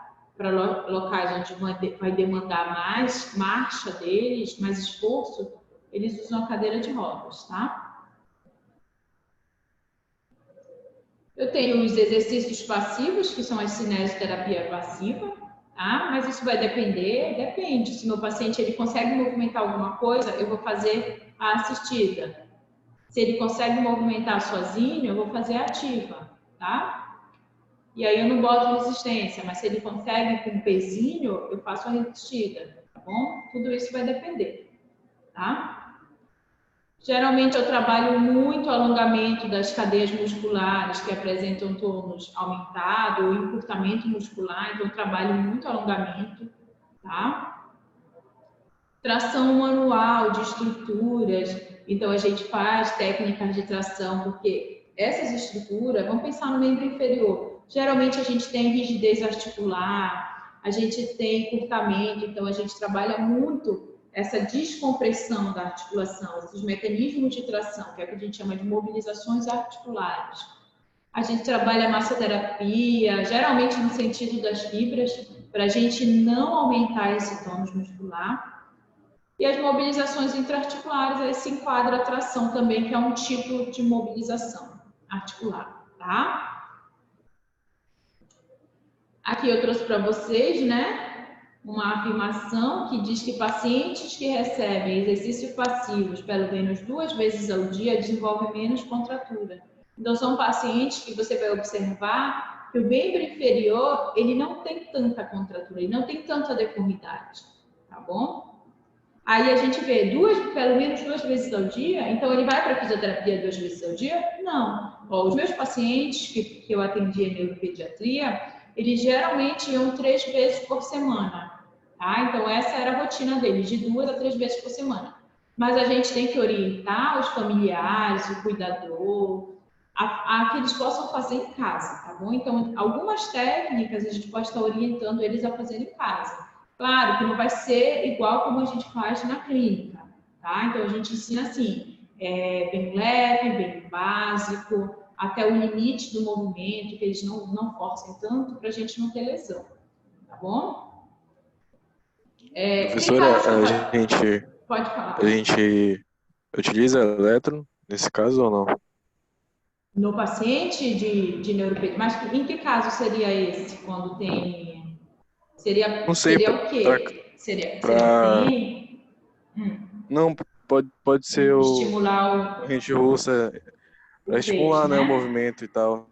locais onde vai demandar mais marcha deles, mais esforço, eles usam a cadeira de rodas, tá? Eu tenho os exercícios passivos, que são a cinesioterapia passiva, tá? Mas isso vai depende. Se meu paciente ele consegue movimentar alguma coisa, eu vou fazer a assistida. Se ele consegue movimentar sozinho, eu vou fazer a ativa, tá? E aí eu não boto resistência, mas se ele consegue com um pezinho, eu faço a resistida, tá bom? Tudo isso vai depender, tá? Geralmente eu trabalho muito alongamento das cadeias musculares que apresentam tônus aumentado ou encurtamento muscular, então eu trabalho muito alongamento, tá? Tração manual de estruturas, então a gente faz técnicas de tração, porque essas estruturas, vamos pensar no membro inferior, geralmente a gente tem rigidez articular, a gente tem encurtamento, então a gente trabalha muito essa descompressão da articulação, esses mecanismos de tração, que é o que a gente chama de mobilizações articulares. A gente trabalha massoterapia, geralmente no sentido das fibras, para a gente não aumentar esse tônus muscular. E as mobilizações intraarticulares, aí se enquadra a tração também, que é um tipo de mobilização articular, tá? Aqui eu trouxe para vocês, né? Uma afirmação que diz que pacientes que recebem exercícios passivos pelo menos 2 vezes ao dia desenvolvem menos contratura. Então, são pacientes que você vai observar que o membro inferior, ele não tem tanta contratura, ele não tem tanta deformidade, tá bom? Aí a gente vê pelo menos 2 vezes ao dia, então ele vai para a fisioterapia 2 vezes ao dia? Não. Ó, os meus pacientes que eu atendi em neuropediatria, eles geralmente iam 3 vezes por semana, tá? Então, essa era a rotina deles, de 2 a 3 vezes por semana. Mas a gente tem que orientar os familiares, o cuidador, a que eles possam fazer em casa, tá bom? Então, algumas técnicas a gente pode estar orientando eles a fazer em casa. Claro que não vai ser igual como a gente faz na clínica, tá? Então, a gente ensina assim, bem leve, bem básico, até o limite do movimento, que eles não forcem tanto para a gente não ter lesão, tá bom? Professora, Pode falar. a gente utiliza eletro nesse caso ou não? No paciente de neuroped, mas em que caso seria esse? Quando tem... Não sei, seria o quê? Seria assim? Não, pode ser Estimular a corrente russa para estimular, né, o movimento e tal.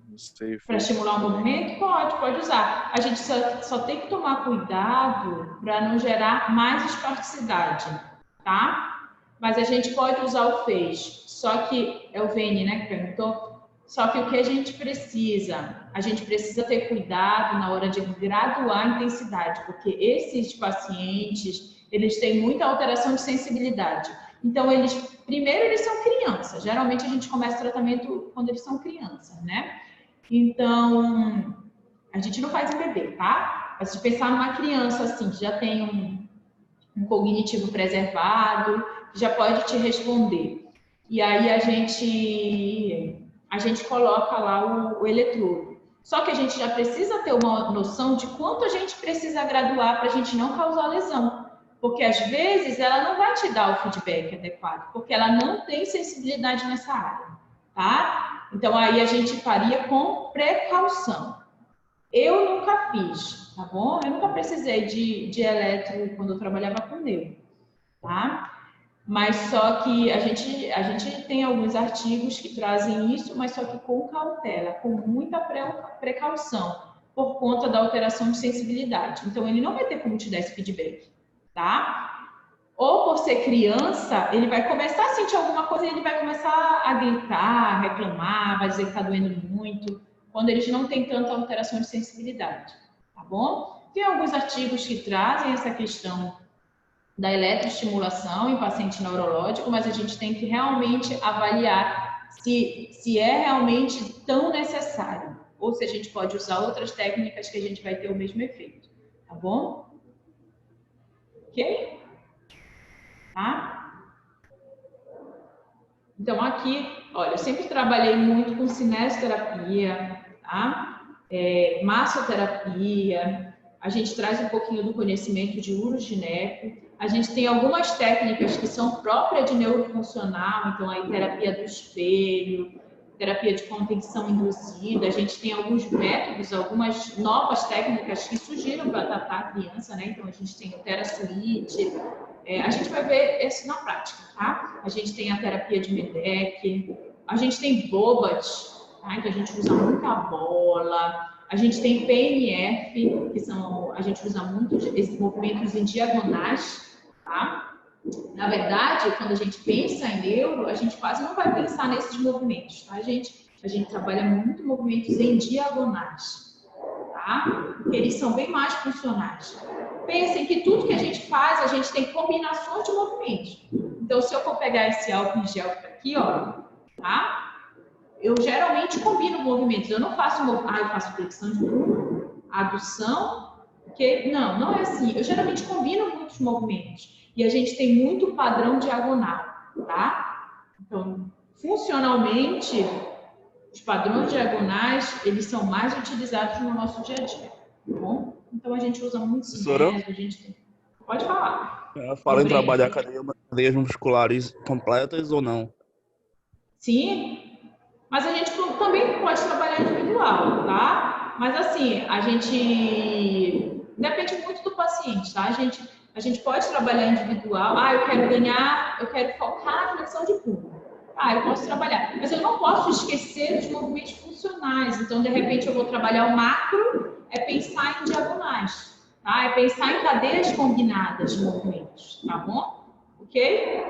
Não sei. Para estimular o movimento? Pode usar. A gente só tem que tomar cuidado para não gerar mais espasticidade, tá? Mas a gente pode usar o FEIS. Só que é o VN, né, que perguntou. Só que o que a gente precisa? A gente precisa ter cuidado na hora de graduar a intensidade, porque esses pacientes, eles têm muita alteração de sensibilidade. Então, primeiro, eles são crianças. Geralmente, a gente começa o tratamento quando eles são crianças, né? Então, a gente não faz em bebê, tá? Mas se pensar numa criança, assim, que já tem um cognitivo preservado, que já pode te responder. E aí, a gente coloca lá o eletrodo. Só que a gente já precisa ter uma noção de quanto a gente precisa graduar para a gente não causar lesão. Porque, às vezes, ela não vai te dar o feedback adequado, porque ela não tem sensibilidade nessa área, tá? Então, aí a gente faria com precaução. Eu nunca fiz, tá bom? Eu nunca precisei de eletro quando eu trabalhava com neuro, tá? Mas só que a gente tem alguns artigos que trazem isso, mas só que com cautela, com muita precaução, por conta da alteração de sensibilidade. Então, ele não vai ter como te dar esse feedback, tá? Ou por ser criança, ele vai começar a sentir alguma coisa e ele vai começar a gritar, reclamar, vai dizer que está doendo muito, quando eles não têm tanta alteração de sensibilidade, tá bom? Tem alguns artigos que trazem essa questão da eletroestimulação em paciente neurológico, mas a gente tem que realmente avaliar se é realmente tão necessário, ou se a gente pode usar outras técnicas que a gente vai ter o mesmo efeito, tá bom? Ok? Tá? Então, aqui, olha, eu sempre trabalhei muito com cinesioterapia, tá? Massoterapia, a gente traz um pouquinho do conhecimento de urogineco, a gente tem algumas técnicas que são próprias de neurofuncional, então, aí, terapia do espelho, terapia de contenção induzida, a gente tem alguns métodos, algumas novas técnicas que surgiram para tratar a criança, né? Então, a gente tem o TheraSuite, a gente vai ver isso na prática, tá? A gente tem a terapia de Medeck, a gente tem Bobat, tá? Então a gente usa muita bola, a gente tem PNF, a gente usa muito esses movimentos em diagonais, tá? Na verdade, quando a gente pensa em neuro, a gente quase não vai pensar nesses movimentos, tá, gente? A gente trabalha muito movimentos em diagonais, tá? Porque eles são bem mais funcionais. Pensem que tudo que a gente faz, a gente tem combinações de movimentos. Então, se eu for pegar esse álcool em gel aqui, ó, tá? Eu geralmente combino movimentos. Eu não faço, eu faço flexão de bunda, adução, porque não é assim. Eu geralmente combino muitos movimentos. E a gente tem muito padrão diagonal, tá? Então, funcionalmente, os padrões diagonais, eles são mais utilizados no nosso dia a dia, tá bom? Então, a gente usa muito cinésio, a gente tem... Pode falar. Fala em trabalhar cadeias musculares completas ou não? Sim, mas a gente também pode trabalhar individual, tá? Mas assim, a gente... Depende muito do paciente, tá? A gente pode trabalhar individual. Eu quero focar na flexão de punho. Eu posso trabalhar. Mas eu não posso esquecer os movimentos funcionais. Então, de repente, eu vou trabalhar o macro, é pensar em diagonais, tá? É pensar em cadeias combinadas de movimentos, tá bom? Ok?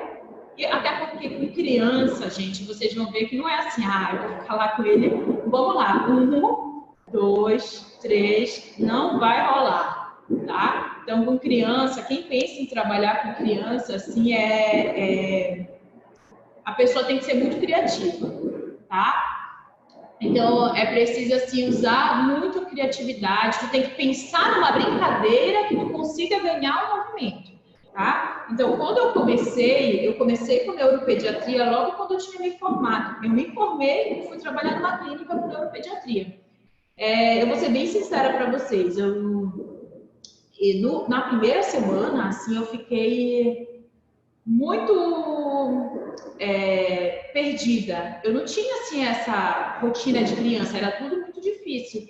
E até porque com criança, gente, vocês vão ver que não é assim, eu vou ficar lá com ele, vamos lá, 1, 2, 3, não vai rolar, tá? Então, com criança, quem pensa em trabalhar com criança, assim, a pessoa tem que ser muito criativa, tá? Então, é preciso, assim, usar muito criatividade, tu tem que pensar numa brincadeira que tu consiga ganhar o movimento. tá? Então, quando eu comecei com neuropediatria logo quando eu tinha me formado. Eu me formei e fui trabalhar numa clínica com neuropediatria. Eu vou ser bem sincera para vocês, na primeira semana, assim, eu fiquei muito perdida. Eu não tinha, assim, essa rotina de criança, era tudo muito difícil.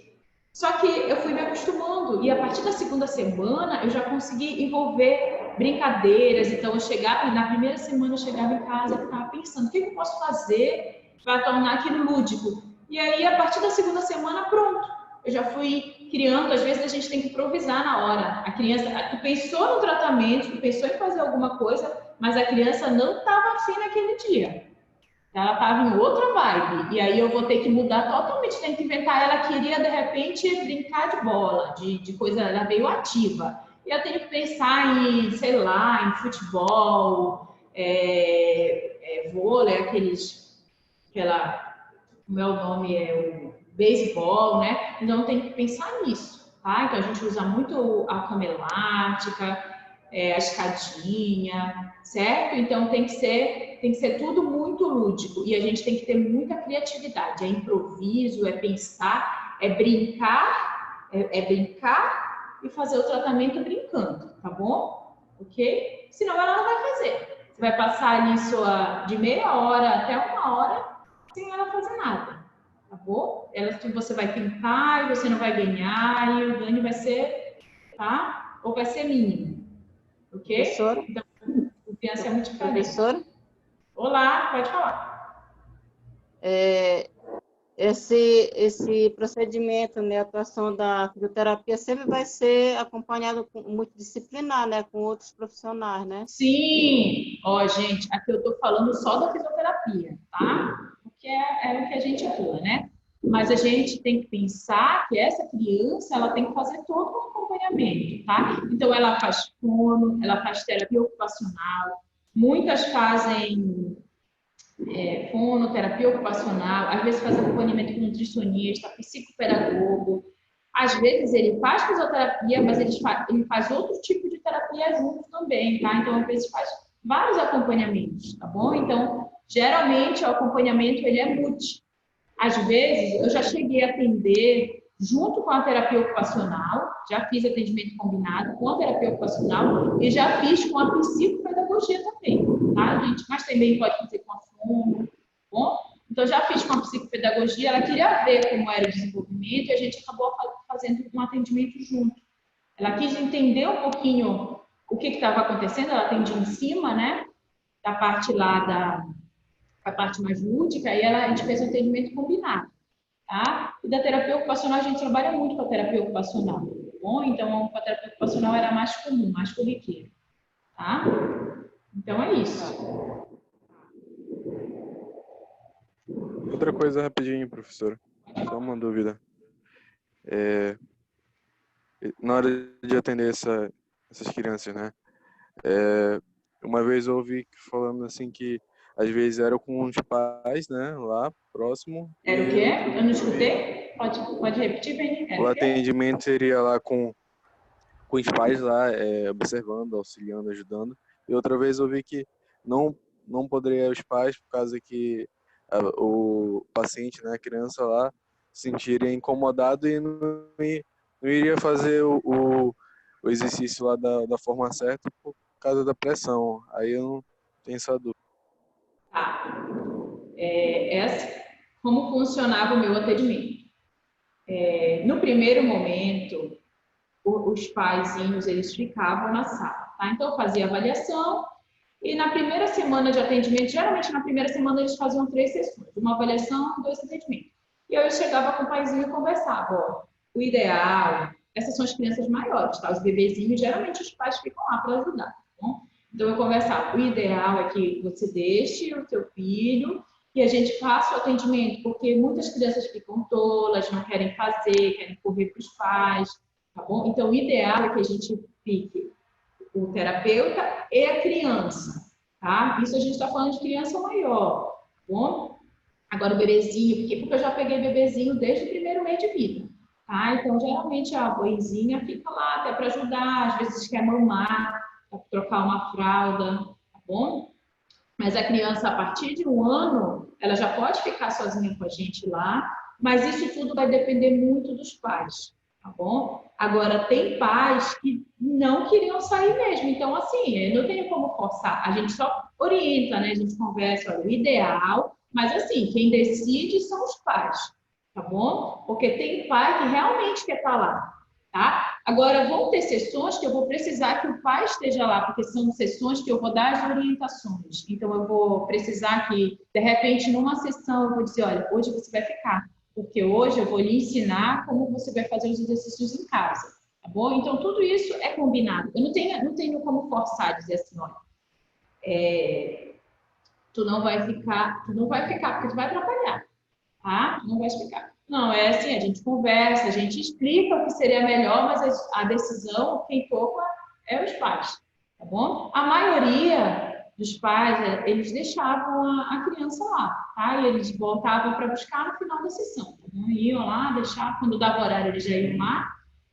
Só que eu fui me acostumando e a partir da segunda semana eu já consegui envolver brincadeiras. Então eu chegava, na primeira semana eu chegava em casa e ficava pensando, o que eu posso fazer para tornar aquilo lúdico? E aí a partir da segunda semana, pronto. Eu já fui criando, às vezes a gente tem que improvisar na hora. A criança, tu pensou no tratamento, tu pensou em fazer alguma coisa, mas a criança não estava afim naquele dia. Ela estava em outra vibe. E aí eu vou ter que mudar totalmente, tem que inventar. Ela queria, de repente, brincar de bola, de coisa, ela veio ativa. E eu tenho que pensar em, sei lá, em futebol, vôlei, como é o nome, o beisebol, né? Então tem que pensar nisso, tá? Então a gente usa muito a cama elástica, a escadinha, certo? Então tem que ser tudo muito lúdico e a gente tem que ter muita criatividade. É improviso, é pensar, é brincar e fazer o tratamento brincando, tá bom? Ok? Senão ela não vai fazer. Você vai passar ali de meia hora até uma hora sem ela fazer nada, tá bom? Você vai tentar e você não vai ganhar e o ganho vai ser, tá? Ou vai ser mínimo, ok? Professora? Então, confiança é muito diferente. Professora? Olá, pode falar. Esse procedimento, né, a atuação da fisioterapia sempre vai ser acompanhado com multidisciplinar, né, com outros profissionais, né? Sim! Ó, gente, aqui eu tô falando só da fisioterapia, tá? Porque é o que a gente atua, né? Mas a gente tem que pensar que essa criança, ela tem que fazer todo um acompanhamento, tá? Então, ela faz fono, ela faz terapia ocupacional, muitas fazem fono, terapia ocupacional, às vezes faz acompanhamento com nutricionista, psicopedagogo. Às vezes ele faz fisioterapia, mas ele faz outro tipo de terapia junto também, tá? Então, às vezes faz vários acompanhamentos, tá bom? Então, geralmente o acompanhamento ele é multi. Às vezes, eu já cheguei a atender junto com a terapia ocupacional, já fiz atendimento combinado com a terapia ocupacional e já fiz com a psicopedagogia também, tá, gente? Mas também pode fazer com a fono, tá bom? Então, já fiz com a psicopedagogia, ela queria ver como era o desenvolvimento e a gente acabou fazendo um atendimento junto. Ela quis entender um pouquinho o que estava acontecendo, ela atendia em cima, né, da parte lá a parte mais lúdica, e a gente fez um atendimento combinado, tá? E da terapia ocupacional, a gente trabalha muito com a terapia ocupacional, tá bom? Então, a terapia ocupacional era mais comum, mais corriqueira, tá? Então, é isso. Outra coisa rapidinho, professora. Só uma dúvida. Na hora de atender essas crianças, né? Uma vez eu ouvi falando assim que às vezes era com os pais, né? Lá próximo. Era o quê? Eu não escutei? Pode repetir, bem? O atendimento seria lá com os pais lá, observando, auxiliando, ajudando. E outra vez eu vi que não poderia os pais, por causa que o paciente, né, a criança lá, se sentiria incomodado e não iria fazer o exercício lá da forma certa por causa da pressão. Aí eu não tenho essa dúvida. Tá. Como funcionava o meu atendimento? No primeiro momento, os paizinhos, eles ficavam na sala, tá? Então, eu fazia avaliação e na primeira semana de atendimento, geralmente na primeira semana eles faziam 3 sessões, uma avaliação, 2 atendimentos. E eu chegava com o paizinho e conversava, ó, o ideal, essas são as crianças maiores, tá? Os bebezinhos, geralmente os pais ficam lá para ajudar, tá bom? Então, eu conversava, o ideal é que você deixe o seu filho e a gente faça o atendimento, porque muitas crianças ficam tolas, não querem fazer, querem correr para os pais, tá bom? Então, o ideal é que a gente fique o terapeuta e a criança, tá? Isso a gente está falando de criança maior, tá bom? Agora, o bebezinho, porque eu já peguei bebezinho desde o primeiro mês de vida, tá? Então, geralmente, a mãezinha fica lá até para ajudar, às vezes quer mamar, trocar uma fralda, tá bom? Mas a criança, a partir de 1 ano, ela já pode ficar sozinha com a gente lá, mas isso tudo vai depender muito dos pais, tá bom? Agora, tem pais que não queriam sair mesmo, então, assim, eu não tenho como forçar, a gente só orienta, né? A gente conversa, olha, o ideal, mas, assim, quem decide são os pais, tá bom? Porque tem pai que realmente quer estar lá, tá? Agora, vão ter sessões que eu vou precisar que o pai esteja lá, porque são sessões que eu vou dar as orientações. Então, eu vou precisar que, de repente, numa sessão, eu vou dizer, olha, hoje você vai ficar, porque hoje eu vou lhe ensinar como você vai fazer os exercícios em casa, tá bom? Então, tudo isso é combinado. Eu não tenho como forçar, dizer assim, olha, tu não vai ficar, porque tu vai atrapalhar, tá? Tu não vai explicar. Não, é assim, a gente conversa, a gente explica o que seria melhor, mas a decisão, quem toma é os pais, tá bom? A maioria dos pais, eles deixavam a criança lá, tá? E eles voltavam para buscar no final da sessão. Então, iam lá, deixavam, quando dava horário, eles já iam lá,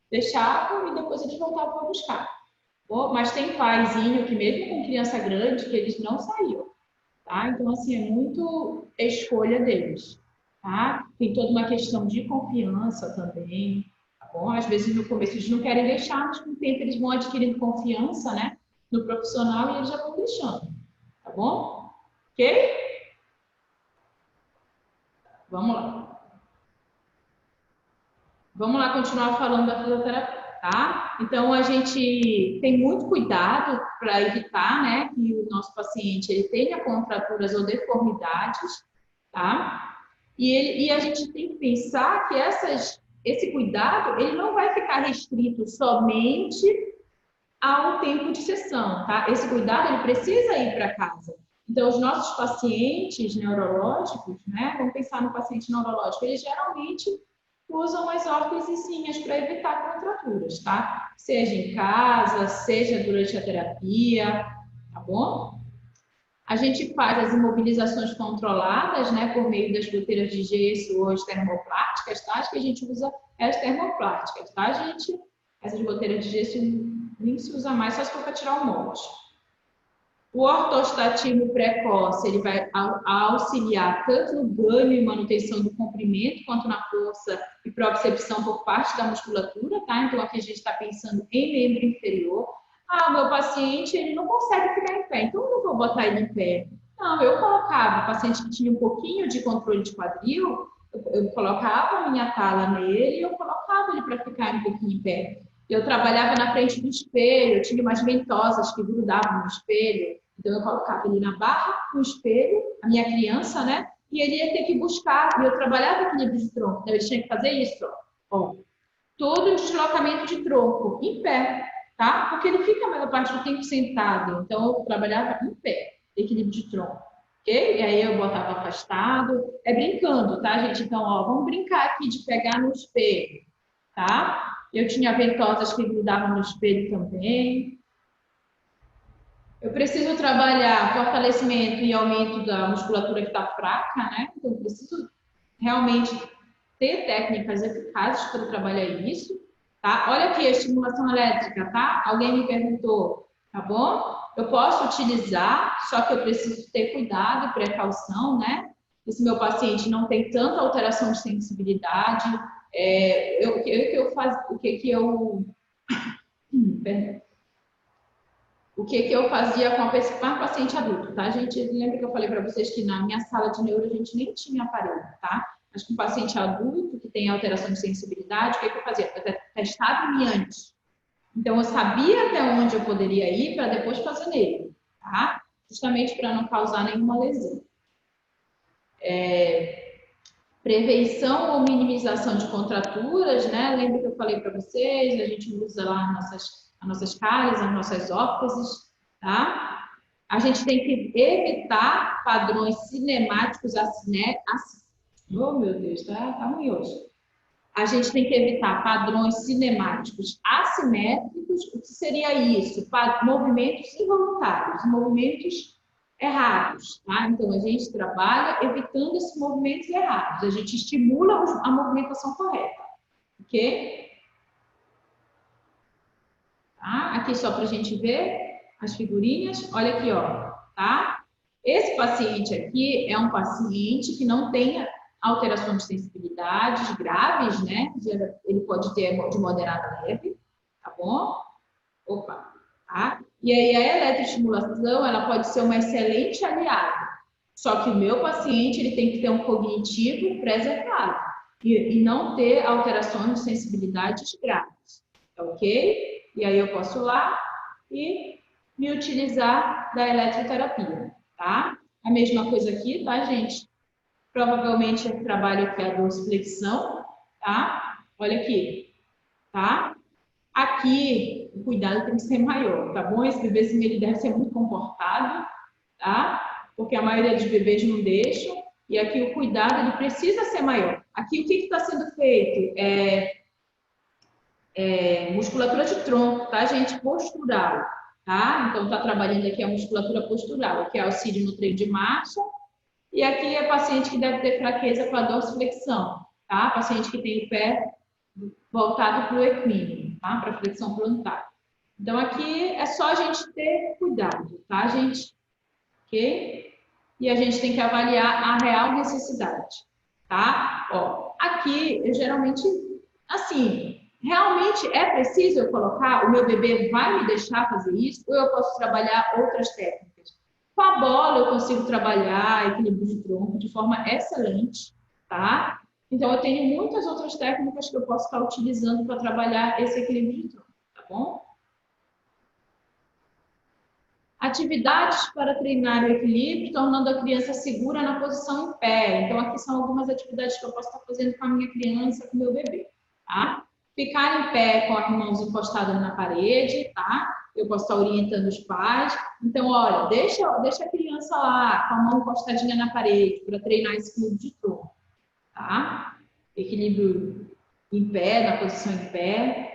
deixavam e depois eles voltavam para buscar. Tá bom? Mas tem paizinho que mesmo com criança grande, que eles não saíam, tá? Então, assim, é muito escolha deles. Tá? Tem toda uma questão de confiança também, tá bom? Às vezes no começo eles não querem deixar, mas com o tempo eles vão adquirindo confiança, né, no profissional e eles já vão deixando, tá bom? Ok? Vamos lá. Vamos lá continuar falando da fisioterapia, tá? Então a gente tem muito cuidado para evitar, né, que o nosso paciente ele tenha contraturas ou deformidades, tá? E a gente tem que pensar que esse cuidado ele não vai ficar restrito somente a um tempo de sessão, tá? Esse cuidado ele precisa ir para casa. Então, os nossos pacientes neurológicos, né? Vamos pensar no paciente neurológico, eles geralmente usam as ortesezinhas para evitar contraturas, tá? Seja em casa, seja durante a terapia, tá bom? A gente faz as imobilizações controladas, né, por meio das goteiras de gesso ou as termoplásticas, tá? Acho que a gente usa as termoplásticas, tá, gente? Essas goteiras de gesso nem se usa mais, só se for para tirar o molde. O ortostatismo precoce, ele vai auxiliar tanto no ganho e manutenção do comprimento, quanto na força e propriocepção por parte da musculatura, tá? Então, aqui a gente está pensando em membro inferior. Ah, o meu paciente, ele não consegue ficar em pé, então eu não vou botar ele em pé. Não, eu colocava, o paciente que tinha um pouquinho de controle de quadril, eu colocava a minha tala nele e eu colocava ele para ficar um pouquinho em pé. Eu trabalhava na frente do espelho, eu tinha umas ventosas que grudavam no espelho, então eu colocava ele na barra, no espelho, a minha criança, né? E ele ia ter que buscar, e eu trabalhava equilíbrio de tronco, então ele tinha que fazer isso, ó. Todo o deslocamento de tronco em pé, tá? Porque ele fica a maior parte do tempo sentado, então eu trabalhava em pé, equilíbrio de tronco, ok? E aí eu botava afastado, brincando, tá, gente? Então, ó, vamos brincar aqui de pegar no espelho, tá? Eu tinha ventosas que grudavam no espelho também. Eu preciso trabalhar fortalecimento e aumento da musculatura que está fraca, né? Então, eu preciso realmente ter técnicas eficazes para trabalhar isso, tá? Olha aqui a estimulação elétrica, tá? Alguém me perguntou, tá bom? Eu posso utilizar, só que eu preciso ter cuidado e precaução, né? Se meu paciente não tem tanta alteração de sensibilidade, o que eu fazia com a paciente adulto, tá, gente? Lembra que eu falei para vocês que na minha sala de neuro a gente nem tinha aparelho, tá? Mas com paciente adulto que tem alteração de sensibilidade, o que eu fazia? Eu testava em mim antes. Então, eu sabia até onde eu poderia ir para depois fazer nele, tá? Justamente para não causar nenhuma lesão. Prevenção ou minimização de contraturas, né? Lembra que eu falei para vocês, a gente usa lá as nossas cáries, as nossas órteses, tá? A gente tem que evitar padrões cinemáticos oh, meu Deus, tá ruim hoje. A gente tem que evitar padrões cinemáticos assimétricos. O que seria isso? Movimentos involuntários, movimentos errados, tá? Então, a gente trabalha evitando esses movimentos errados. A gente estimula a movimentação correta, ok? Tá? Aqui só para a gente ver. as figurinhas. Olha aqui, ó, tá? Esse paciente aqui é um paciente que não tem alterações de sensibilidades graves, né? Ele pode ter de moderada a leve, tá bom? Opa, tá? E aí a eletroestimulação, ela pode ser uma excelente aliada. Só que o meu paciente, ele tem que ter um cognitivo preservado e não ter alterações de sensibilidades graves, tá ok? E aí eu posso ir lá e me utilizar da eletroterapia, tá? A mesma coisa aqui, tá, gente? Provavelmente eu trabalho aqui a dorsiflexão, tá? Olha aqui, tá? Aqui, o cuidado tem que ser maior, tá bom? Esse bebezinho, ele deve ser muito comportado, tá? Porque a maioria dos bebês não deixam. E aqui o cuidado, ele precisa ser maior. Aqui, o que está sendo feito? Musculatura de tronco, tá, gente? Postural, tá? Então, está trabalhando aqui a musculatura postural. Aqui é auxílio no treino de marcha. E aqui é paciente que deve ter fraqueza com a dorsiflexão, tá? Paciente que tem o pé voltado para o equíneo, tá? Para a flexão plantar. Então, aqui é só a gente ter cuidado, tá, gente? Ok? E a gente tem que avaliar a real necessidade, tá? Ó, aqui, eu geralmente, assim, realmente é preciso eu colocar, o meu bebê vai me deixar fazer isso, ou eu posso trabalhar outras técnicas? Com a bola eu consigo trabalhar equilíbrio de tronco de forma excelente, tá? Então, eu tenho muitas outras técnicas que eu posso estar utilizando para trabalhar esse equilíbrio de tronco, tá bom? Atividades para treinar o equilíbrio, tornando a criança segura na posição em pé. Então, aqui são algumas atividades que eu posso estar fazendo com a minha criança, com o meu bebê, tá? Ficar em pé com as mãos encostadas na parede, tá? Eu posso estar orientando os pais. Então, olha, deixa a criança lá, com a mão encostadinha na parede, para treinar esse equilíbrio de tronco, tá? Equilíbrio em pé, na posição em pé.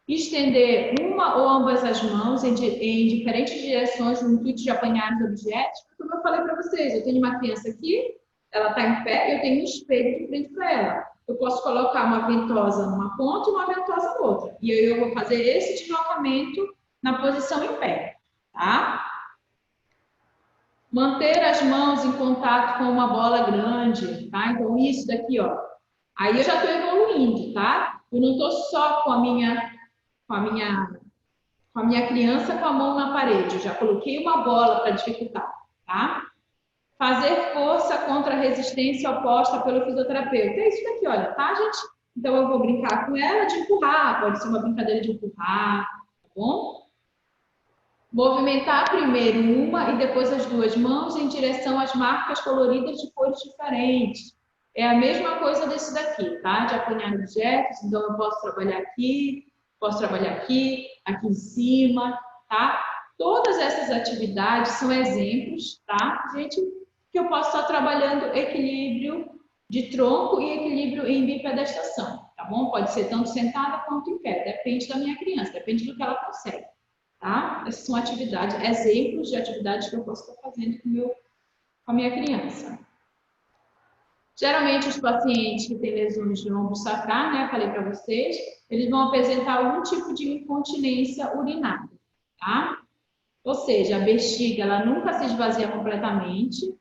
Estender uma ou ambas as mãos em diferentes direções no intuito de apanhar os objetos. Como eu falei para vocês, eu tenho uma criança aqui, ela está em pé, eu tenho um espelho de frente para ela. Eu posso colocar uma ventosa numa ponta e uma ventosa na outra. E aí eu vou fazer esse deslocamento na posição em pé, tá? Manter as mãos em contato com uma bola grande, tá? Então, isso daqui, ó. Aí eu já estou evoluindo, tá? Eu não estou só com a minha criança com a mão na parede. Eu já coloquei uma bola para dificultar, tá? Fazer força contra a resistência oposta pelo fisioterapeuta. É isso daqui, olha, tá, gente? Então, eu vou brincar com ela de empurrar. Pode ser uma brincadeira de empurrar, tá bom? Movimentar primeiro uma e depois as duas mãos em direção às marcas coloridas de cores diferentes. É a mesma coisa desse daqui, tá? De apanhar objetos. Então, eu posso trabalhar aqui, aqui em cima, tá? Todas essas atividades são exemplos, tá, gente? Que eu posso estar trabalhando equilíbrio de tronco e equilíbrio em bipedestação, tá bom? Pode ser tanto sentada quanto em pé, depende da minha criança, depende do que ela consegue, tá? Essas são atividades, exemplos de atividades que eu posso estar fazendo com a minha criança. Geralmente, os pacientes que têm lesões de lombo sacral, né, falei para vocês, eles vão apresentar algum tipo de incontinência urinária, tá? Ou seja, a bexiga, ela nunca se esvazia completamente,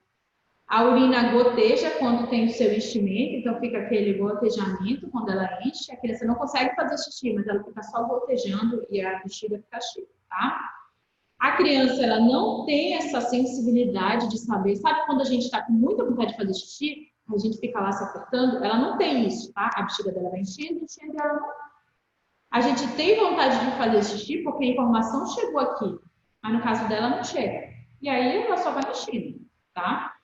a urina goteja quando tem o seu enchimento, então fica aquele gotejamento quando ela enche, a criança não consegue fazer xixi, mas ela fica só gotejando e a bexiga fica cheia, tá? A criança, ela não tem essa sensibilidade de saber, sabe quando a gente está com muita vontade de fazer xixi, a gente fica lá se apertando, ela não tem isso, tá? A bexiga dela vai enchendo, ela não. A gente tem vontade de fazer xixi porque a informação chegou aqui, mas no caso dela não chega. E aí ela só vai enchendo, tá?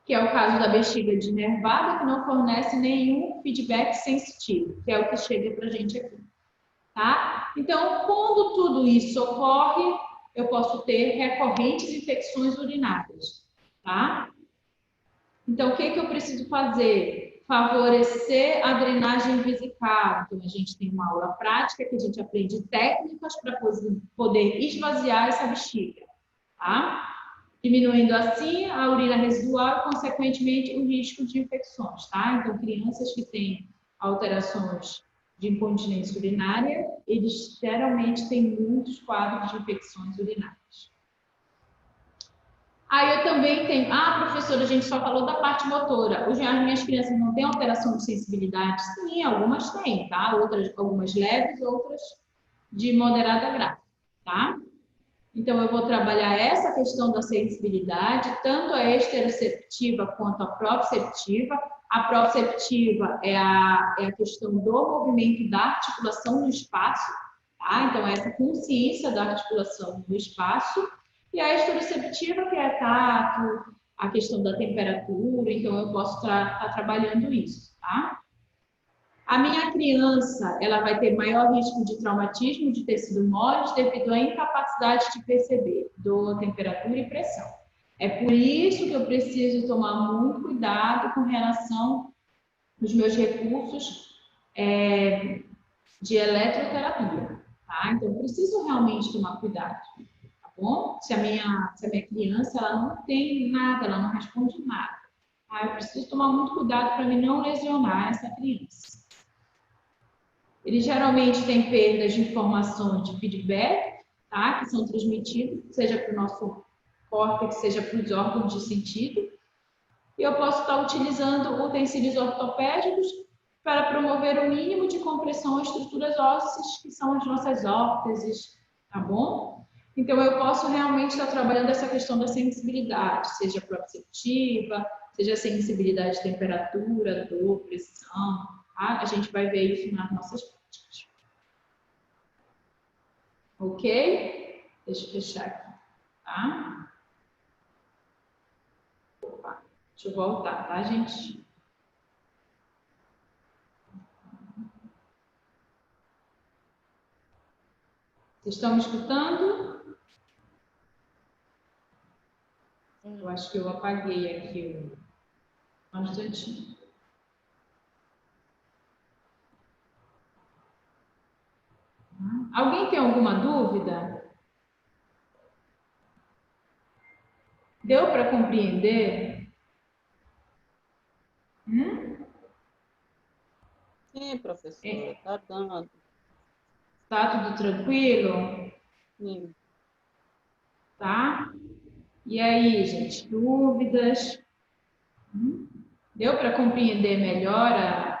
Que é o caso da bexiga denervada, que não fornece nenhum feedback sensitivo, que é o que chega pra gente aqui, tá? Então, quando tudo isso ocorre, eu posso ter recorrentes infecções urinárias, tá? Então, o que eu preciso fazer? Favorecer a drenagem vesical. Então, a gente tem uma aula prática que a gente aprende técnicas para poder esvaziar essa bexiga, tá? Diminuindo assim a urina residual e, consequentemente, o risco de infecções, tá? Então, crianças que têm alterações de incontinência urinária, eles geralmente têm muitos quadros de infecções urinárias. Aí eu também tenho... Ah, professora, a gente só falou da parte motora. Hoje as minhas crianças não têm alteração de sensibilidade? Sim, algumas têm, tá? Outras, algumas leves, outras de moderada grave, tá? Então, eu vou trabalhar essa questão da sensibilidade, tanto a exteroceptiva quanto a proprioceptiva. A proprioceptiva é a questão do movimento da articulação no espaço, tá? Então, essa consciência da articulação no espaço. E a exteroceptiva, que é tato, a questão da temperatura. Então, eu posso estar trabalhando isso, tá? A minha criança, ela vai ter maior risco de traumatismo de tecido mole devido à incapacidade de perceber dor, temperatura e pressão. É por isso que eu preciso tomar muito cuidado com relação aos meus recursos de eletroterapia, tá? Então, eu preciso realmente tomar cuidado, tá bom? Se a minha criança, ela não tem nada, ela não responde nada, tá? Eu preciso tomar muito cuidado para mim não lesionar essa criança. Eles geralmente têm perdas de informações de feedback, tá? Que são transmitidos, seja para o nosso córtex, seja para os órgãos de sentido. E eu posso estar utilizando utensílios ortopédicos para promover o mínimo de compressão às estruturas ósseas, que são as nossas órteses, tá bom? Então, eu posso realmente estar trabalhando essa questão da sensibilidade, seja proprioceptiva, seja sensibilidade de temperatura, dor, pressão, tá? A gente vai ver isso nas nossas práticas. Ok? Deixa eu fechar aqui, tá? Opa, deixa eu voltar, tá, gente? Vocês estão me escutando? Eu acho que eu apaguei aqui um instantinho. Alguém tem alguma dúvida? Deu para compreender? Sim, professora, está dando. Tá tudo tranquilo? Sim. Tá? E aí, gente, dúvidas? Deu para compreender melhor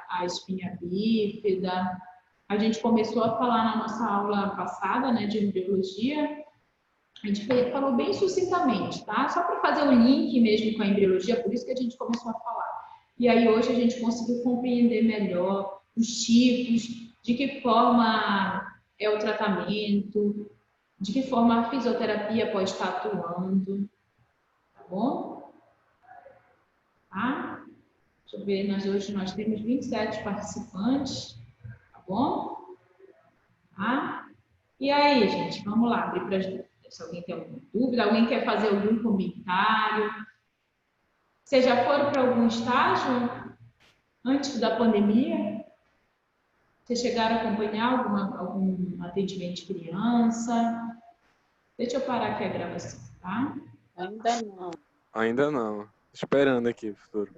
a espinha bífida? A gente começou a falar na nossa aula passada, né, de embriologia. A gente falou bem sucintamente, tá? Só para fazer o link mesmo com a embriologia, por isso que a gente começou a falar. E aí hoje a gente conseguiu compreender melhor os tipos, de que forma é o tratamento, de que forma a fisioterapia pode estar atuando, tá bom? Tá? Deixa eu ver, hoje nós temos 27 participantes, tá bom? Tá? E aí, gente, vamos lá, abrir para as dúvidas. Se alguém tem alguma dúvida, alguém quer fazer algum comentário. Vocês já foram para algum estágio antes da pandemia? Vocês chegaram a acompanhar algum atendimento de criança? Deixa eu parar aqui a gravação, tá? Ainda não. Ainda não. Esperando aqui, futuro.